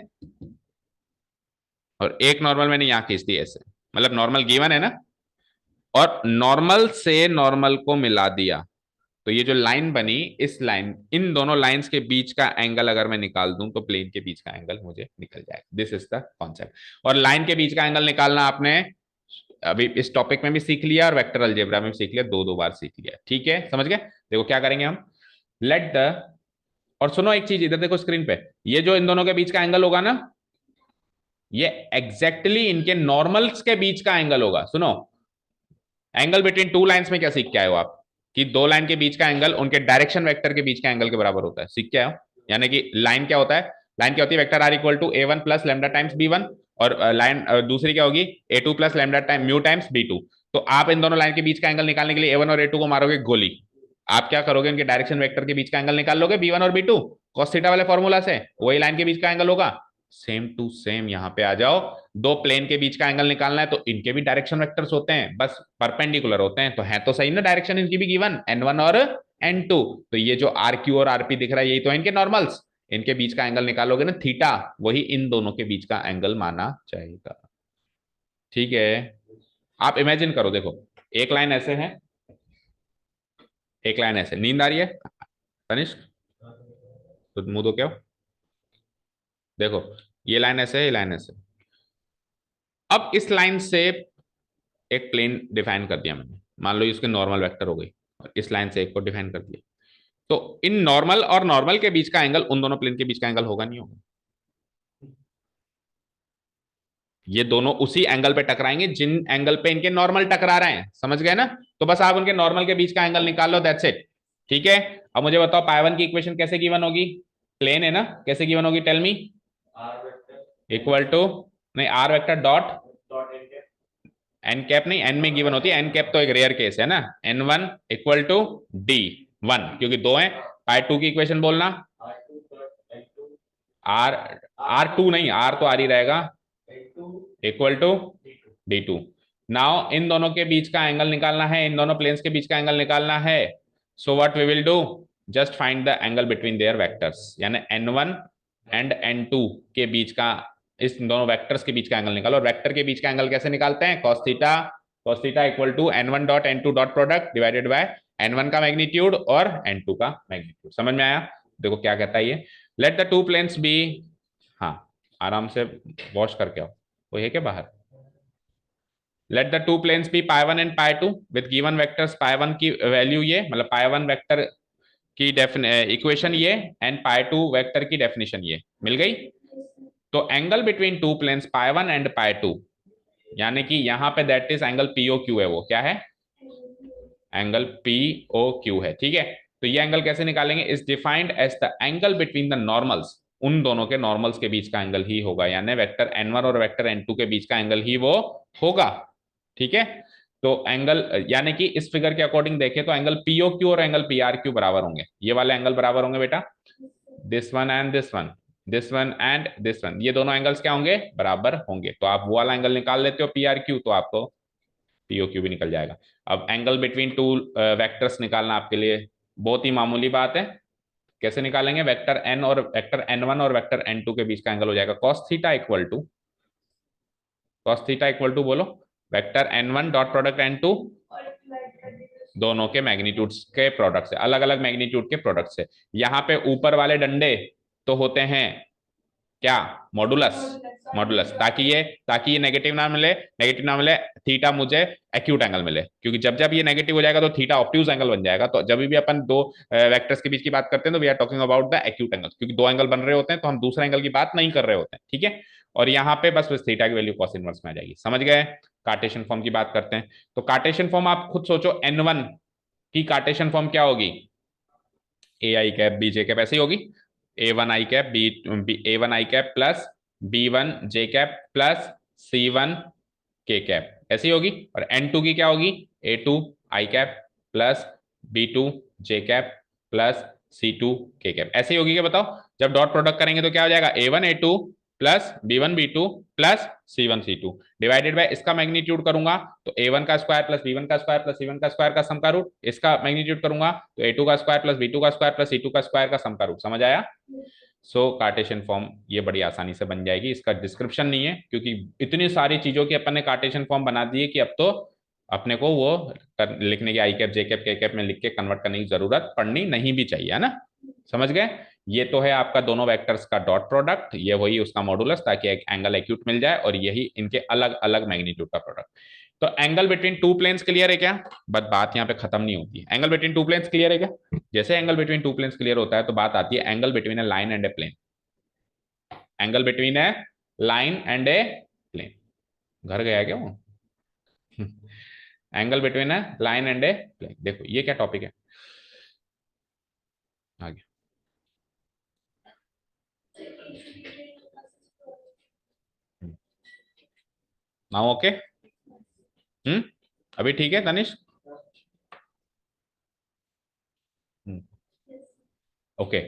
और एक नॉर्मल मैंने यहाँ खींच दी ऐसे, मतलब नॉर्मल गिवन है ना, और नॉर्मल से नॉर्मल को मिला दिया। तो ये जो लाइन बनी, इस लाइन, इन दोनों लाइंस के बीच का एंगल अगर मैं निकाल दूं तो प्लेन के बीच का एंगल मुझे निकल जाएगा। This is the concept. और लाइन के बीच का एंगल निकालना आपने अभी इस टॉपिक में भी सीख लिया और वेक्टर अलजेब्रा में भी सीख लिया, दो दो बार सीख लिया, ठीक है, समझ गए। देखो क्या करेंगे हम, लेट द, और सुनो एक चीज, इधर देखो स्क्रीन पे, ये जो इन दोनों के बीच का एंगल होगा ना, ये एग्जैक्टली इनके नॉर्मल्स के बीच का एंगल होगा। सुनो, एंगल बिटवीन टू लाइंस में क्या सीख के आए हो आप, कि दो लाइन के बीच का एंगल उनके डायरेक्शन वेक्टर के बीच का एंगल के बराबर होता है, सीख के आए हो। यानी कि लाइन क्या होता है, लाइन क्या होती है, vector R equal to A one plus lambda times B one, और लाइन दूसरी क्या होगी, A two plus lambda time mu times B two. तो आप इन दोनों लाइन के बीच का एंगल निकालने के लिए ए वन और ए टू को मारोगे गोली। आप क्या करोगे, इनके डायरेक्शन वेक्टर के बीच का एंगल निकाल लोगे, बी वन और बी टू, कॉस थीटा वाले फॉर्मूला से, वही लाइन के बीच का एंगल होगा। सेम टू सेम यहाँ पे आ जाओ, दो प्लेन के बीच का एंगल निकालना है तो इनके भी डायरेक्शन वेक्टर्स होते हैं, बस परपेंडिकुलर होते हैं, तो है तो सही ना डायरेक्शन इनकी भी गिवन, n1 और n2। तो ये जो आर क्यू और आरपी दिख रहा है यही तो है इनके नॉर्मल्स, इनके बीच का एंगल निकालोगे ना थीटा, वही इन दोनों के बीच का एंगल माना जाएगा, ठीक है। आप इमेजिन करो, देखो एक लाइन ऐसे है, एक लाइन ऐसे, नींद आ रही है तनिष्क, तो मुंह दो, क्या हो? देखो ये लाइन ऐसे है, ये लाइन ऐसे। अब इस लाइन से एक प्लेन डिफाइन कर दिया मैंने, मान लो इसके नॉर्मल वेक्टर हो गई, और इस लाइन से एक को डिफाइन कर दिया, तो इन नॉर्मल और नॉर्मल के बीच का एंगल उन दोनों प्लेन के बीच का एंगल होगा नहीं होगा, ये दोनों उसी एंगल पे टकराएंगे जिन एंगल पे इनके नॉर्मल टकरा रहे हैं, समझ गए ना। तो बस आप उनके नॉर्मल के बीच का एंगल निकाल लो, दैट्स इट, ठीक है। अब मुझे बताओ पाई वन की इक्वेशन कैसे गिवन होगी, प्लेन है ना, कैसे गिवन होगी, टेल मी। इक्वल टू, नहीं R vector dot N cap, नहीं एन में गिवन होती है, एन कैप तो एक रेयर केस है ना, N one equal to D one, क्योंकि दो है। पाई टू की इक्वेशन बोलना, आर, आर टू नहीं, आर तो आर ही रहेगा, equal to D two. Now इन दोनों के बीच का एंगल निकालना है, इन दोनों प्लेन्स के बीच का एंगल निकालना है। So what we will do, just find the angle between their vectors, यानी n1 एंड n2 के बीच का, इस दोनों वेक्टर्स के बीच का एंगल निकालो। और वेक्टर के बीच का एंगल कैसे निकालते हैं, cos theta equal to n1 dot n2 dot product divided by n1 का मैग्नीट्यूड और n2 का मैग्नीट्यूड। समझ में आया, देखो क्या कहता है ये, let the two planes be, हाँ आराम से वॉश करके आओ, वो है क्या बाहर। Let the two planes be pi one and pi two with given vectors, pi one की वैल्यू ये, मतलब पाई वन वेक्टर की इक्वेशन ये, एंड पाई टू वेक्टर की डेफिनेशन ये मिल गई। तो angle between two planes pi one and pi two, यानी कि यहाँ पे that is angle P O Q है, वो क्या है, एंगल पीओ क्यू है, ठीक है। तो ये एंगल कैसे निकालेंगे, is defined as the angle between the normals, उन दोनों के नॉर्मल्स के बीच का एंगल ही होगा, यानी वेक्टर n1 और वेक्टर n2 के बीच का एंगल ही वो होगा, ठीक है। तो एंगल, यानी कि इस फिगर के अकॉर्डिंग देखें तो एंगल पीओ क्यू और एंगल पी आर क्यू बराबर होंगे, ये वाले एंगल बराबर होंगे बेटा, this one and this one, this one and this one, ये दोनों एंगल्स क्या होंगे, बराबर होंगे। तो आप वो वाला एंगल निकाल लेते हो पी आर क्यू, तो आपको पीओ क्यू भी निकल जाएगा। अब एंगल बिटवीन टू वेक्टर्स निकालना आपके लिए बहुत ही मामूली बात है, कैसे निकालेंगे, वेक्टर n और वेक्टर n1 और वेक्टर n2 के बीच का एंगल हो जाएगा cos theta equal to, cos theta equal to बोलो, vector n1 dot product n2, दोनों के मैग्नीट्यूड्स के प्रोडक्ट से, अलग अलग मैग्नीट्यूड के प्रोडक्ट से। यहाँ पे ऊपर वाले डंडे तो होते हैं क्या, मॉडुलस, मॉडुलस, ताकि ये नेगेटिव ना मिले, नेगेटिव ना मिले, थीटा मुझे एक्यूट एंगल मिले, क्योंकि जब जब ये नेगेटिव हो जाएगा तो थीटा ऑब्ट्यूज एंगल बन जाएगा। तो जब भी अपन दो वेक्टर्स के बीच की बात करते हैं तो we are talking about the acute angle, क्योंकि दो एंगल बन रहे होते हैं तो हम दूसरे एंगल की बात नहीं कर रहे होते हैं, ठीक है। और यहाँ पे बस थीटा की वैल्यू कॉस इनवर्स में आ जाएगी, समझ गए। कार्टेशियन फॉर्म की बात करते हैं, तो कार्टेशियन फॉर्म आप खुद सोचो, n1 की कार्टेशियन फॉर्म क्या होगी, A I cap B J cap, ऐसी होगी, ए वन आई कैप बी ए वन आई cap plus C one K cap प्लस सी वन के कैप, ऐसी होगी। और एन टू की क्या होगी, A two I cap plus B two J cap plus C2 k cap, ऐसे ही होगी क्या बताओ? जब डॉट प्रोडक्ट करेंगे तो क्या हो जाएगा, A1 A2 plus B1 B2 plus C1 C2 divided by इसका मैग्नीट्यूड करूंगा तो A1 का स्क्वायर प्लस B1 का स्क्वायर प्लस C1 का स्क्वायर का सम का रूट, इसका मैग्नीट्यूड करूंगा तो A2 का स्क्वायर प्लस B2 का स्क्वायर प्लस C2 का स्क्वायर का सम का रूट। समझ आया? सो कार्टेशियन फॉर्म ये बड़ी आसानी से बन जाएगी, इसका डिस्क्रिप्शन नहीं है क्योंकि इतनी सारी चीजों की अपन ने कार्टेशियन फॉर्म बना दी है कि अब तो अपने को वो लिखने की आई कैप जे कैप के कैप में लिख के कन्वर्ट करने की जरूरत पड़नी नहीं भी चाहिए, है ना? समझ गए? ये तो है आपका दोनों वेक्टर्स का डॉट प्रोडक्ट, ये वही उसका मॉडुलस, ताकि एक एंगल एक्यूट मिल जाए, और यही इनके अलग अलग मैग्नीट्यूड का प्रोडक्ट। तो angle between two planes clear है क्या? बट बात यहाँ पे खत्म नहीं होती है। Angle between two planes clear है क्या? जैसे angle between two planes clear होता है तो बात आती है angle between a line and a plane. Angle between a line and a plane, घर गया क्या वो? Angle between a line and a plane, देखो ये क्या टॉपिक है आगे। Now okay? अभी ठीक है तनिष? ओके,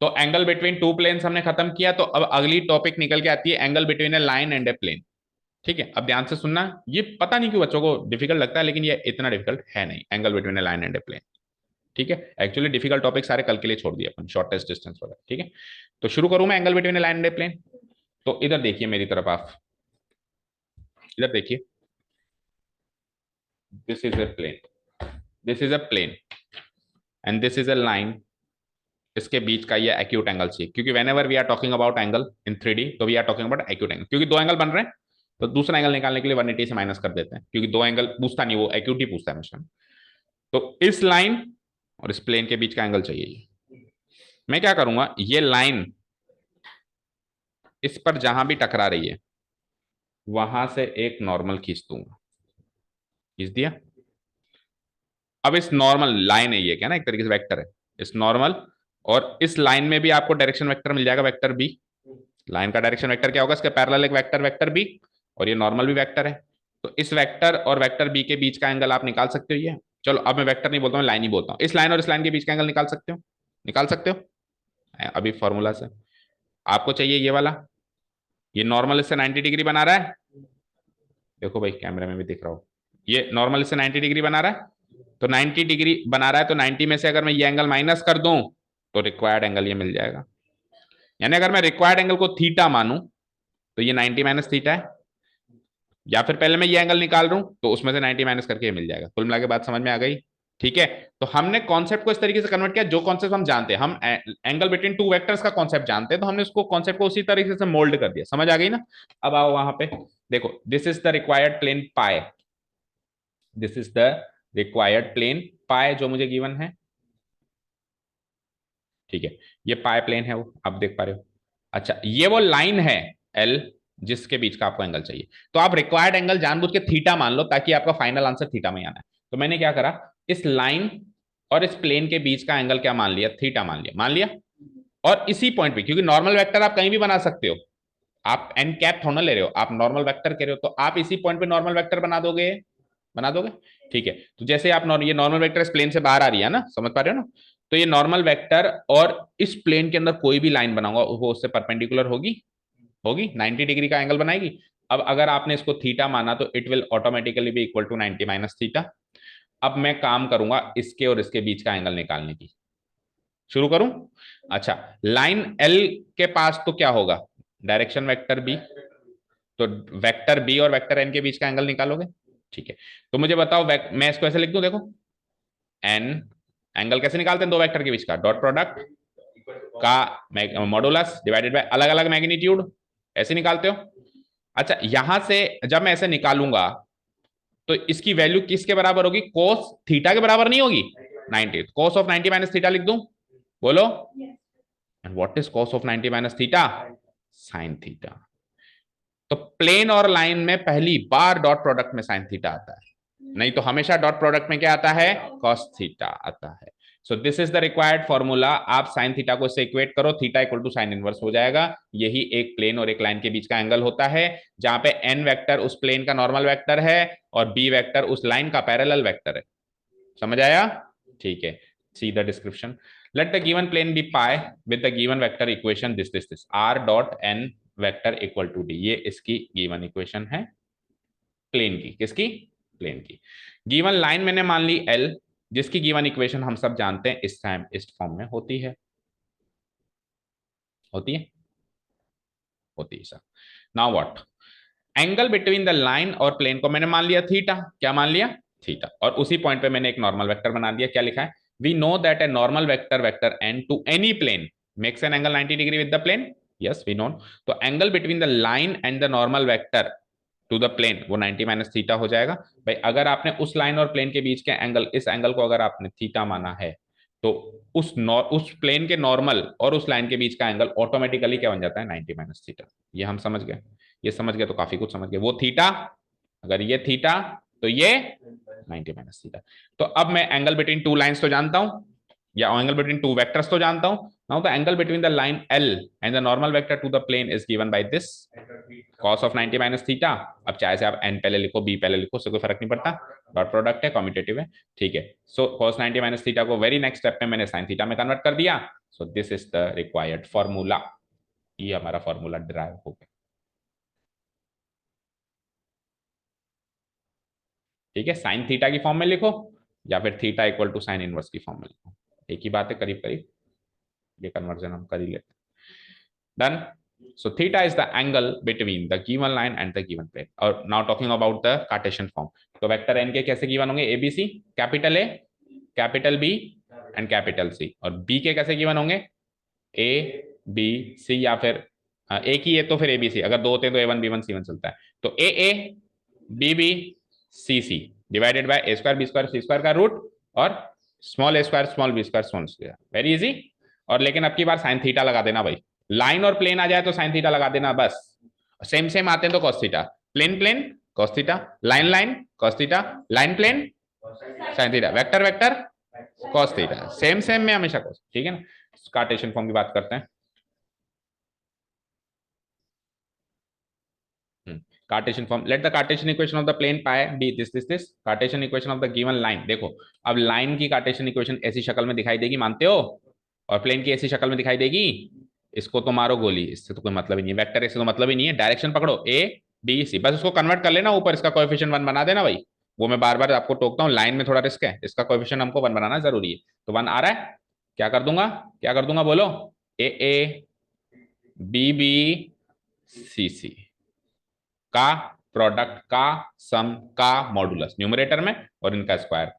तो एंगल बिटवीन टू प्लेन्स हमने खत्म किया, तो अब अगली टॉपिक निकल के आती है angle between a line and a plane. ठीक है, अब ध्यान से सुनना, ये पता नहीं क्यों बच्चों को डिफिकल्ट लगता है, लेकिन ये इतना डिफिकल्ट है नहीं, angle between a line and a plane. ठीक है, एक्चुअली डिफिकल्ट टॉपिक सारे कल के लिए छोड़ दिए अपन, शॉर्टेस्ट डिस्टेंस वगैरह। ठीक है, तो शुरू करूं मैं angle between a line and a plane. तो इधर देखिए मेरी तरफ, आप इधर देखिए, this is a plane, this is a plane and this is a line. इसके बीच का ये एक्यूट एंगल चाहिए, क्योंकि whenever we are talking about angle in 3D तो we are talking about acute angle, क्योंकि दो एंगल बन रहे हैं तो दूसरा एंगल निकालने के लिए 180 से माइनस कर देते हैं, क्योंकि दो एंगल पूछता नहीं, वो एक्यूट ही पूछता है हमेशा। तो इस लाइन और इस प्लेन के बीच का एंगल चाहिए। मैं क्या करूंगा, ये लाइन इस पर जहां भी टकरा रही है वहां से एक नॉर्मल खींच दूंगा, खींच दिया। अब इस नॉर्मल लाइन है ये, क्या ना, एक तरीके से वेक्टर है, इस नॉर्मल और इस लाइन में भी आपको डायरेक्शन वेक्टर मिल जाएगा, वेक्टर बी। लाइन का डायरेक्शन वेक्टर क्या होगा, इसके पैरेलल एक वेक्टर, वेक्टर बी, और ये नॉर्मल भी वेक्टर है। तो इस वेक्टर और वेक्टर बी के बीच का एंगल आप निकाल सकते हो ये। चलो अब मैं वेक्टर नहीं बोलता, मैं लाइन ही बोलता हूँ। इस लाइन और इस लाइन के बीच का एंगल निकाल सकते हो, निकाल सकते हो अभी फॉर्मूला से। आपको चाहिए ये वाला, ये नॉर्मल इससे 90 डिग्री बना रहा है, देखो भाई कैमरे में भी दिख रहा हो, ये नॉर्मल इससे 90 डिग्री बना रहा है। तो 90 डिग्री बना रहा है, तो 90 में से अगर मैं ये एंगल माइनस कर दूं तो रिक्वायर्ड एंगल ये मिल जाएगा। यानी अगर मैं रिक्वायर्ड एंगल को थीटा मानूं तो ये 90 माइनस थीटा है, या फिर पहले मैं ये एंगल निकाल रहा हूं तो उसमें से 90 माइनस करके ये मिल जाएगा। कुल मिला के बात समझ में आ गई? ठीक है, तो हमने कॉन्सेप्ट को इस तरीके से कन्वर्ट किया, जो कॉन्सेप्ट हम जानते हैं, हम एंगल बिटवीन टू वेक्टर्स का कॉन्सेप्ट जानते हैं, तो हमने उसको कॉन्सेप्ट को उसी तरीके से मोल्ड कर दिया। समझ आ गई ना? अब आओ वहां पे, देखो this is the required plane pi, this is the required plane pi जो मुझे गिवन है। ठीक है, ये पाई प्लेन है, वो आप देख पा रहे हो। अच्छा, ये वो लाइन है एल जिसके बीच का आपको एंगल चाहिए। तो आप रिक्वायर्ड एंगल जानबूझ के थीटा मान लो, ताकि आपका फाइनल आंसर थीटा में आना है। तो मैंने क्या करा, इस लाइन और इस प्लेन के बीच का एंगल क्या मान लिया, थीटा मान लिया, मान लिया। और इसी पॉइंट पे, क्योंकि नॉर्मल वेक्टर आप कहीं भी बना सकते हो, आप एन कैप थोड़ा ले रहे हो, आप नॉर्मल वेक्टर कह रहे हो, तो आप इसी पॉइंट पे नॉर्मल वेक्टर बना दोगे, बना दोगे। ठीक है, तो जैसे आप ये नॉर्मल वेक्टर इस प्लेन से बाहर आ रही है ना, समझ पा रहे हो ना? तो ये नॉर्मल वेक्टर और इस प्लेन के अंदर कोई भी लाइन बनाऊंगा वो उससे परपेंडिकुलर होगी, होगी 90 डिग्री का एंगल बनाएगी। अब अगर आपने इसको थीटा माना तो it will automatically be equal to 90 minus theta. अब मैं काम करूंगा इसके और इसके बीच का एंगल निकालने की, शुरू करूं। अच्छा, लाइन एल के पास तो क्या होगा, डायरेक्शन वेक्टर बी, तो वेक्टर बी और वेक्टर एन के बीच का एंगल निकालोगे। ठीक है, तो मुझे बताओ, मैं इसको ऐसे लिख दूं, देखो एन, एंगल कैसे निकालते हैं दो वेक्टर के बीच का, डॉट प्रोडक्ट का मॉडुलस डिवाइडेड बाय अलग अलग मैग्नीट्यूड, ऐसे निकालते हो। अच्छा, यहां से जब मैं ऐसे निकालूंगा तो इसकी वैल्यू किसके बराबर होगी, कोस थीटा के बराबर नहीं होगी, 90, कोस ऑफ 90 माइनस थीटा लिख दूं, बोलो। And what is cos of 90 minus theta, sine theta. तो प्लेन और लाइन में पहली बार डॉट प्रोडक्ट में साइन थीटा आता है, नहीं तो हमेशा डॉट प्रोडक्ट में क्या आता है, कॉस थीटा आता है। So this is the required formula. आप साइन थीटा को इससे इक्वेट करो, theta equal to sine inverse हो जाएगा। यही एक प्लेन और एक लाइन के बीच का एंगल होता है, जहां पे एन वेक्टर उस प्लेन का नॉर्मल वेक्टर है और बी वेक्टर उस लाइन का पैरेलल वेक्टर है। समझ आया? ठीक है, see the description. Let the given plane be pi with the given vector equation this r dot n vector equal to d। ये इसकी गिवन इक्वेशन है प्लेन की। किसकी? प्लेन की। गिवन लाइन मैंने मान ली l, जिसकी गिवन इक्वेशन हम सब जानते हैं इस टाइम इस फॉर्म में होती है। होती है? होती है sir. Now what? Angle between the line और प्लेन को मैंने मान लिया थीटा। क्या मान लिया? थीटा। और उसी पॉइंट पे मैंने एक नॉर्मल वेक्टर बना दिया। क्या लिखा है? We know that a normal vector vector N to any plane makes an angle 90 degree with the plane. Yes we know. तो angle between the line and the normal vector to the plane वो 90 minus theta हो जाएगा। भाई अगर आपने उस line और plane के बीच के एंगल, इस एंगल को अगर आपने थीटा माना है, तो उस प्लेन के नॉर्मल और उस लाइन के बीच का एंगल ऑटोमेटिकली क्या बन जाता है? 90 माइनस थीटा। ये हम समझ गए। ये समझ गए तो काफी कुछ समझ गए। वो थीटा, अगर ये थीटा तो ये 90 माइनस थीटा। तो अब मैं एंगल बिटवीन टू लाइंस तो जानता हूं, या एंगल बिटवीन टू वेक्टर्स तो जानता हूं। Now the angle between the line L and the normal vector to the plane is given by this cos of 90 minus theta. अब चाहे से आप n पहले लिखो b पहले लिखो, उससे कोई फर्क नहीं पड़ता, डॉट प्रोडक्ट है, कम्यूटेटिव है। ठीक है। सो cos 90 माइनस थीटा को वेरी नेक्स्ट स्टेप में मैंने sin थीटा में कन्वर्ट कर दिया। सो this is the required formula. ये हमारा फॉर्मूला डिराइव हो गया। ठीक है। साइन थीटा की फॉर्म में लिखो या फिर theta equal to sine inverse की फॉर्म में लिखो, एक ही बात है करीब करीब। ये कन्वर्जन हम कर ही लेते हैं। Done. So theta is the angle between the given line and the given plane. और now talking about the Cartesian form. तो वेक्टर n के कैसे गिवन होंगे? A B C, capital A, capital B and capital C. और B के कैसे given होंगे? A B C, या फिर एक ही है तो फिर ए बी सी, अगर दो होते हैं तो A one B one C one चलता है। तो A B B C C divided by A square B square C square का रूट और small A square small B square small square. Very easy. और लेकिन अब की बार साइन थीटा लगा देना भाई। लाइन और प्लेन आ जाए तो साइन थीटा लगा देना बस। सेम सेम आते हैं तो cos theta, plane plane cos theta, line line cos theta, line plane sine theta, vector vector cos theta. Same same में हमेशा कॉस। ठीक है ना। कार्टेशियन फॉर्म की बात करते हैं। Cartesian form, let the Cartesian equation of the plane pi be this Cartesian equation of the given line. देखो अब लाइन की कार्टेशियन इक्वेशन ऐसी शक्ल में दिखाई देगी, मानते हो? और प्लेन की ऐसी शक्ल में दिखाई देगी। इसको तो मारो गोली, इससे तो कोई मतलब ही नहीं है। वेक्टर इससे तो मतलब ही नहीं है। डायरेक्शन पकड़ो ए बी सी, बस उसको कन्वर्ट कर लेना, ऊपर इसका कोएफिशिएंट 1 बना देना भाई। वो मैं बार बार आपको टोकता हूँ, लाइन में थोड़ा रिस्क है, इसका कोएफिशिएंट हमको 1 बनाना जरूरी है। तो 1 आ रहा है, क्या कर दूंगा? क्या कर दूंगा बोलो? ए बी बी सी सी का प्रोडक्ट का सम का मॉडुलस न्यूमरेटर में, और इनका स्क्वायर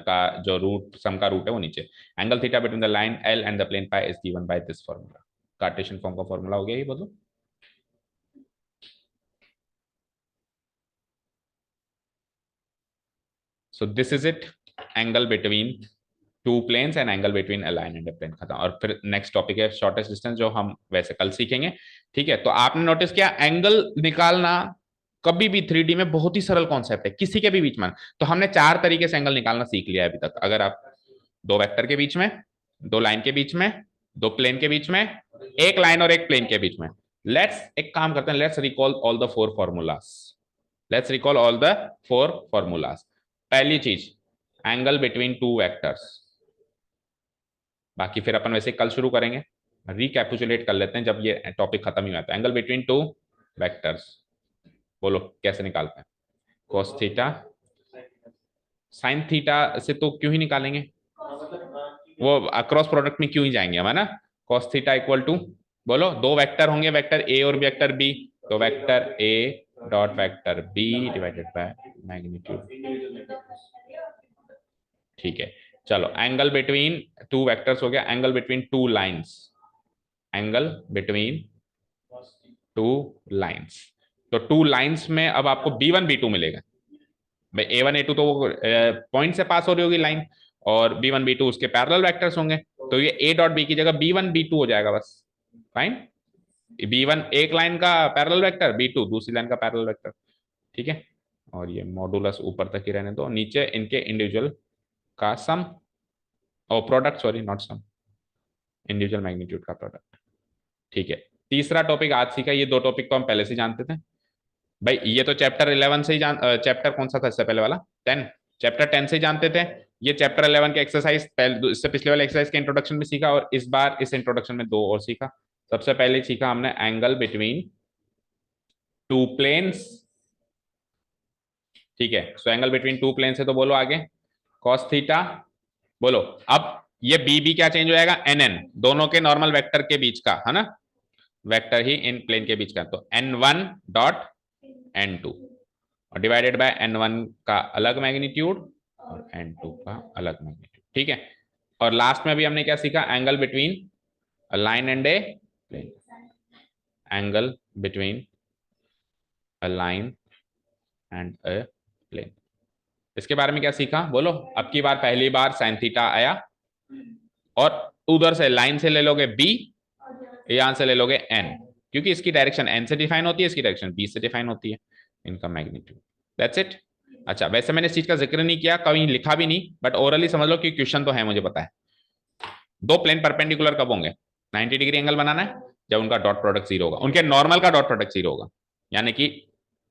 का जो रूट, सम का रूट है वो नीचे। Angle theta between the line L and the plane pi is given by this formula. Cartesian form का फॉर्मूला हो गया ये, बोलो। So this is it, angle between two planes and angle between a line and a plane, खत्म। और फिर next topic है shortest distance, जो हम वैसे कल सीखेंगे। ठीक है। तो आपने नोटिस किया एंगल निकालना कभी भी 3D में बहुत ही सरल कॉन्सेप्ट है, किसी के भी बीच में। तो हमने 4 तरीके से एंगल निकालना सीख लिया है अभी तक। अगर आप दो वेक्टर के बीच में, दो लाइन के बीच में, दो प्लेन के बीच में, एक लाइन और एक प्लेन के बीच में। लेट्स एक काम करते हैं, let's recall all the 4 formulas. Let's recall all the 4 formulas. पहली चीज, एंगल बिटवीन टू वेक्टर्स। बाकी फिर अपन वैसे कल शुरू करेंगे, रिकैपिचुलेट कर लेते हैं जब ये टॉपिक खत्म ही होता है। एंगल बिटवीन टू वेक्टर्स, बोलो कैसे निकालते हैं? cos थीटा, साइन थीटा से तो क्यों ही निकालेंगे, वो अक्रॉस प्रोडक्ट में क्यों ही जाएंगे हम, है ना। cos थीटा इक्वल टू, बोलो दो वेक्टर होंगे, वेक्टर ए और वेक्टर बी, तो vector A dot vector B divided by magnitude. ठीक है। चलो एंगल बिटवीन टू वेक्टर्स हो गया, angle between two lines, angle between two lines. तो टू लाइंस में अब आपको B1 B2 मिलेगा भाई। A1 A2 तो वो पॉइंट से पास हो रही होगी लाइन, और B1 B2 उसके पैरेलल वेक्टर्स होंगे। तो ये A डॉट बी की जगह B1 B2 हो जाएगा बस। फाइन। B1 एक लाइन का पैरेलल वेक्टर, B2 दूसरी लाइन का पैरेलल वेक्टर। ठीक है। और ये मॉडुलस ऊपर तक ही रहने दो, नीचे इनके इंडिविजुअल का सम और product, sorry not sum, individual magnitude का प्रोडक्ट। ठीक है। तीसरा टॉपिक आज सीखा, ये दो टॉपिक तो हम पहले से जानते थे भाई। ये तो चैप्टर 11 से ही चैप्टर कौन सा था इससे पहले वाला? 10। चैप्टर 10 से ही जानते थे। ये चैप्टर 11 के एक्सरसाइज इससे पिछले वाले एक्सरसाइज के इंट्रोडक्शन में सीखा और इस बार इस इंट्रोडक्शन में दो और सीखा। सबसे पहले सीखा हमने एंगल बिटवीन टू प्लेन्स, ठीक है। So angle between two planes है तो बोलो आगे कॉस थीटा, बोलो। अब ये बी बी क्या चेंज हो जाएगा, एन एन, दोनों के नॉर्मल वेक्टर के बीच का है ना, वेक्टर ही इन प्लेन के बीच का, तो n1 डॉट n2 और डिवाइडेड बाय n1 का अलग मैग्नीट्यूड और n2 का अलग मैग्नीट्यूड, ठीक है। और लास्ट में भी हमने क्या सीखा, angle between a line and a plane, angle between a line and a plane. इसके बारे में क्या सीखा बोलो, अब की बार पहली बार साइन थीटा आया और उधर से लाइन से ले लोगे बी, यहां से ले लोगे एन, क्योंकि इसकी डायरेक्शन एन से डिफाइन होती है, इसकी डायरेक्शन बी से डिफाइन होती है, इनका मैग्नीट्यूड, दैट्स इट। अच्छा वैसे मैंने इस चीज का जिक्र नहीं किया, कहीं लिखा भी नहीं, बट ओरली समझ लो कि क्वेश्चन तो है, मुझे पता है। दो प्लेन परपेंडिकुलर कब होंगे, 90 डिग्री एंगल बनाना है जब उनका डॉट प्रोडक्ट जीरो होगा, उनके नॉर्मल का डॉट प्रोडक्ट जीरो होगा, यानी कि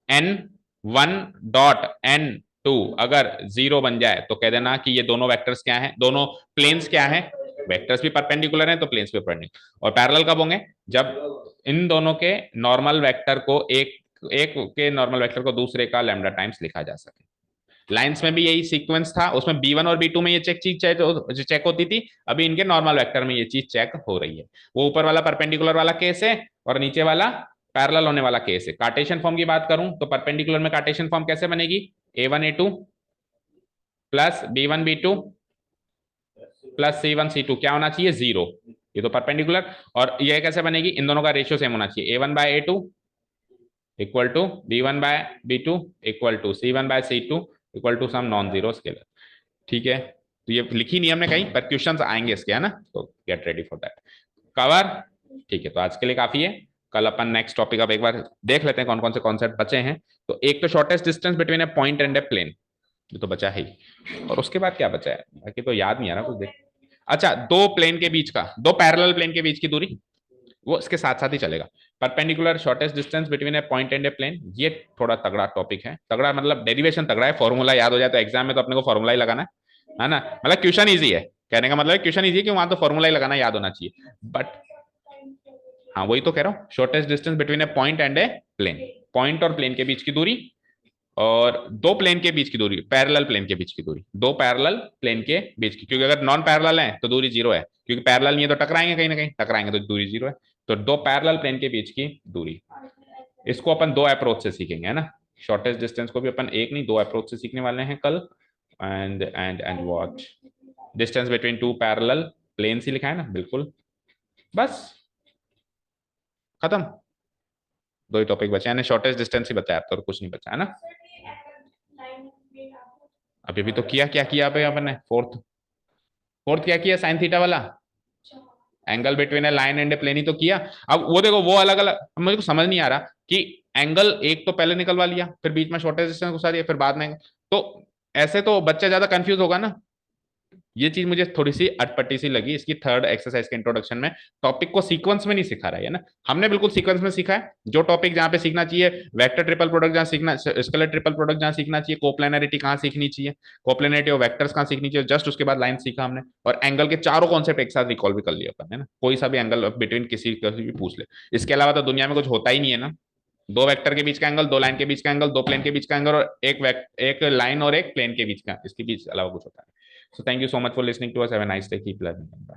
n1 डॉट n2 अगर जीरो बन जाए तो कह देना कि ये दोनों वेक्टर्स क्या हैं, दोनों प्लेन्स क्या हैं, वेक्टर्स भी परपेंडिकुलर हैं तो प्लेन्स भी परपेंडिकुलर। और पैरेलल कब होंगे, जब इन दोनों के नॉर्मल वेक्टर को एक के नॉर्मल वेक्टर को दूसरे का लैम्डा टाइम्स लिखा जा सके। लाइंस में भी यही सीक्वेंस था, उसमें B1 और B2 में ये चीज चेक होती थी, अभी इनके नॉर्मल वेक्टर में ये चीज चेक हो रही है। वो ऊपर वाला परपेंडिकुलर वाला केस है और नीचे वाला पैरेलल होने वाला केस है। कार्टेशियन फॉर्म की बात करूं तो परपेंडिकुलर में कार्टेशियन फॉर्म कैसे बनेगी, A1 A2 plus B1 B2 plus C1 C2 क्या होना चाहिए, जीरो, ये तो परपेंडिकुलर। और ये कैसे बनेगी, इन दोनों का रेशियो सेम होना चाहिए, A1 by A2 equal to B1 by B2 equal to C1 by C2 equal to some non zero scalar, ठीक है। तो ये लिखी नहीं हमने कहीं, पर क्वेश्चंस आएंगे इसके, है ना, तो get ready for that, cover, ठीक है। तो आज के लिए काफी है, कल अपन नेक्स्ट टॉपिक अब एक बार देख लेते हैं कौन कौन से कॉन्सेप्ट बचे हैं। तो एक तो shortest distance between a point and a plane, ये तो बचा है, और उसके बाद क्या बचा है, बाकी तो याद नहीं आ रहा कुछ देख। अच्छा दो प्लेन के बीच का, दो पैरेलल प्लेन के बीच की दूरी, वो इसके साथ साथ ही चलेगा। Perpendicular shortest distance between a point and a plane, ये थोड़ा तगड़ा टॉपिक है, तगड़ा मतलब डेरिवेशन तगड़ा है, फॉर्मूला याद हो जाए तो एग्जाम में तो अपने को फॉर्मूला ही लगाना है ना, मतलब क्वेश्चन इजी है, कहने का मतलब क्वेश्चन इजी है कि वहां तो फॉर्मूला ही लगाना याद होना चाहिए, बट हाँ वही तो कह रहा हूँ, shortest distance between a point and a plane, point और प्लेन के बीच की दूरी, और दो प्लेन के बीच की दूरी, पैरेलल प्लेन के बीच की दूरी, दो पैरेलल प्लेन के बीच की, क्योंकि अगर नॉन पैरेलल है तो दूरी जीरो है, क्योंकि पैरेलल नहीं है तो टकराएंगे कहीं ना कहीं, टकराएंगे तो दूरी जीरो है, तो दो पैरेलल प्लेन के बीच की दूरी, इसको अपन दो अप्रोच से सीखेंगे, है ना। शॉर्टेस्ट डिस्टेंस को भी अपन एक नहीं दो अप्रोच से सीखने वाले हैं कल, and what, distance between two parallel planes ही लिखा है ना, बिल्कुल, बस खत्म, दो ही टॉपिक बचे हैं, शॉर्टेस्ट डिस्टेंस ही बचा है तो कुछ नहीं बचा, है ना। अभी भी तो किया, क्या किया अभी अपन ने, फोर्थ फोर्थ क्या किया, साइन थीटा वाला angle between a line and a plane ही तो किया। अब वो देखो वो अलग अलग, मुझे को समझ नहीं आ रहा कि एंगल एक तो पहले निकलवा लिया, फिर बीच में शॉर्टेज डिस्टेंस घुसा दिया, फिर बाद में, तो ऐसे तो बच्चा ज्यादा कंफ्यूज होगा ना। ये चीज मुझे थोड़ी सी अटपटी सी लगी इसकी थर्ड एक्सरसाइज के इंट्रोडक्शन में, टॉपिक को सीक्वेंस में नहीं सिखा रहा है ना, हमने बिल्कुल सीक्वेंस में सीखा है, जो टॉपिक जहां पे सीखना चाहिए, वेक्टर ट्रिपल प्रोडक्ट जहां सीखना, स्केलर ट्रिपल प्रोडक्ट जहां सीखना चाहिए, कोप्लेनरिटी कहां सीखनी चाहिए, कोप्लेनरिटी और वेक्टर्स कहां सीखनी चाहिए, जस्ट उसके बाद लाइन सीखा हमने, और एंगल के चारों कॉन्सेप्ट एक साथ रिकॉल भी कर लिया अपन, है ना, कोई सा भी एंगल बिटवीन किसी भी पूछ ले। इसके अलावा तो दुनिया में कुछ होता ही नहीं है ना, दो वेक्टर के बीच का एंगल, दो लाइन के बीच का एंगल, दो प्लेन के बीच का एंगल, और एक लाइन और एक प्लेन के बीच का, इसके बीच अलावा कुछ होता है। So thank you so much for listening to us. Have a nice day. Keep learning. Bye.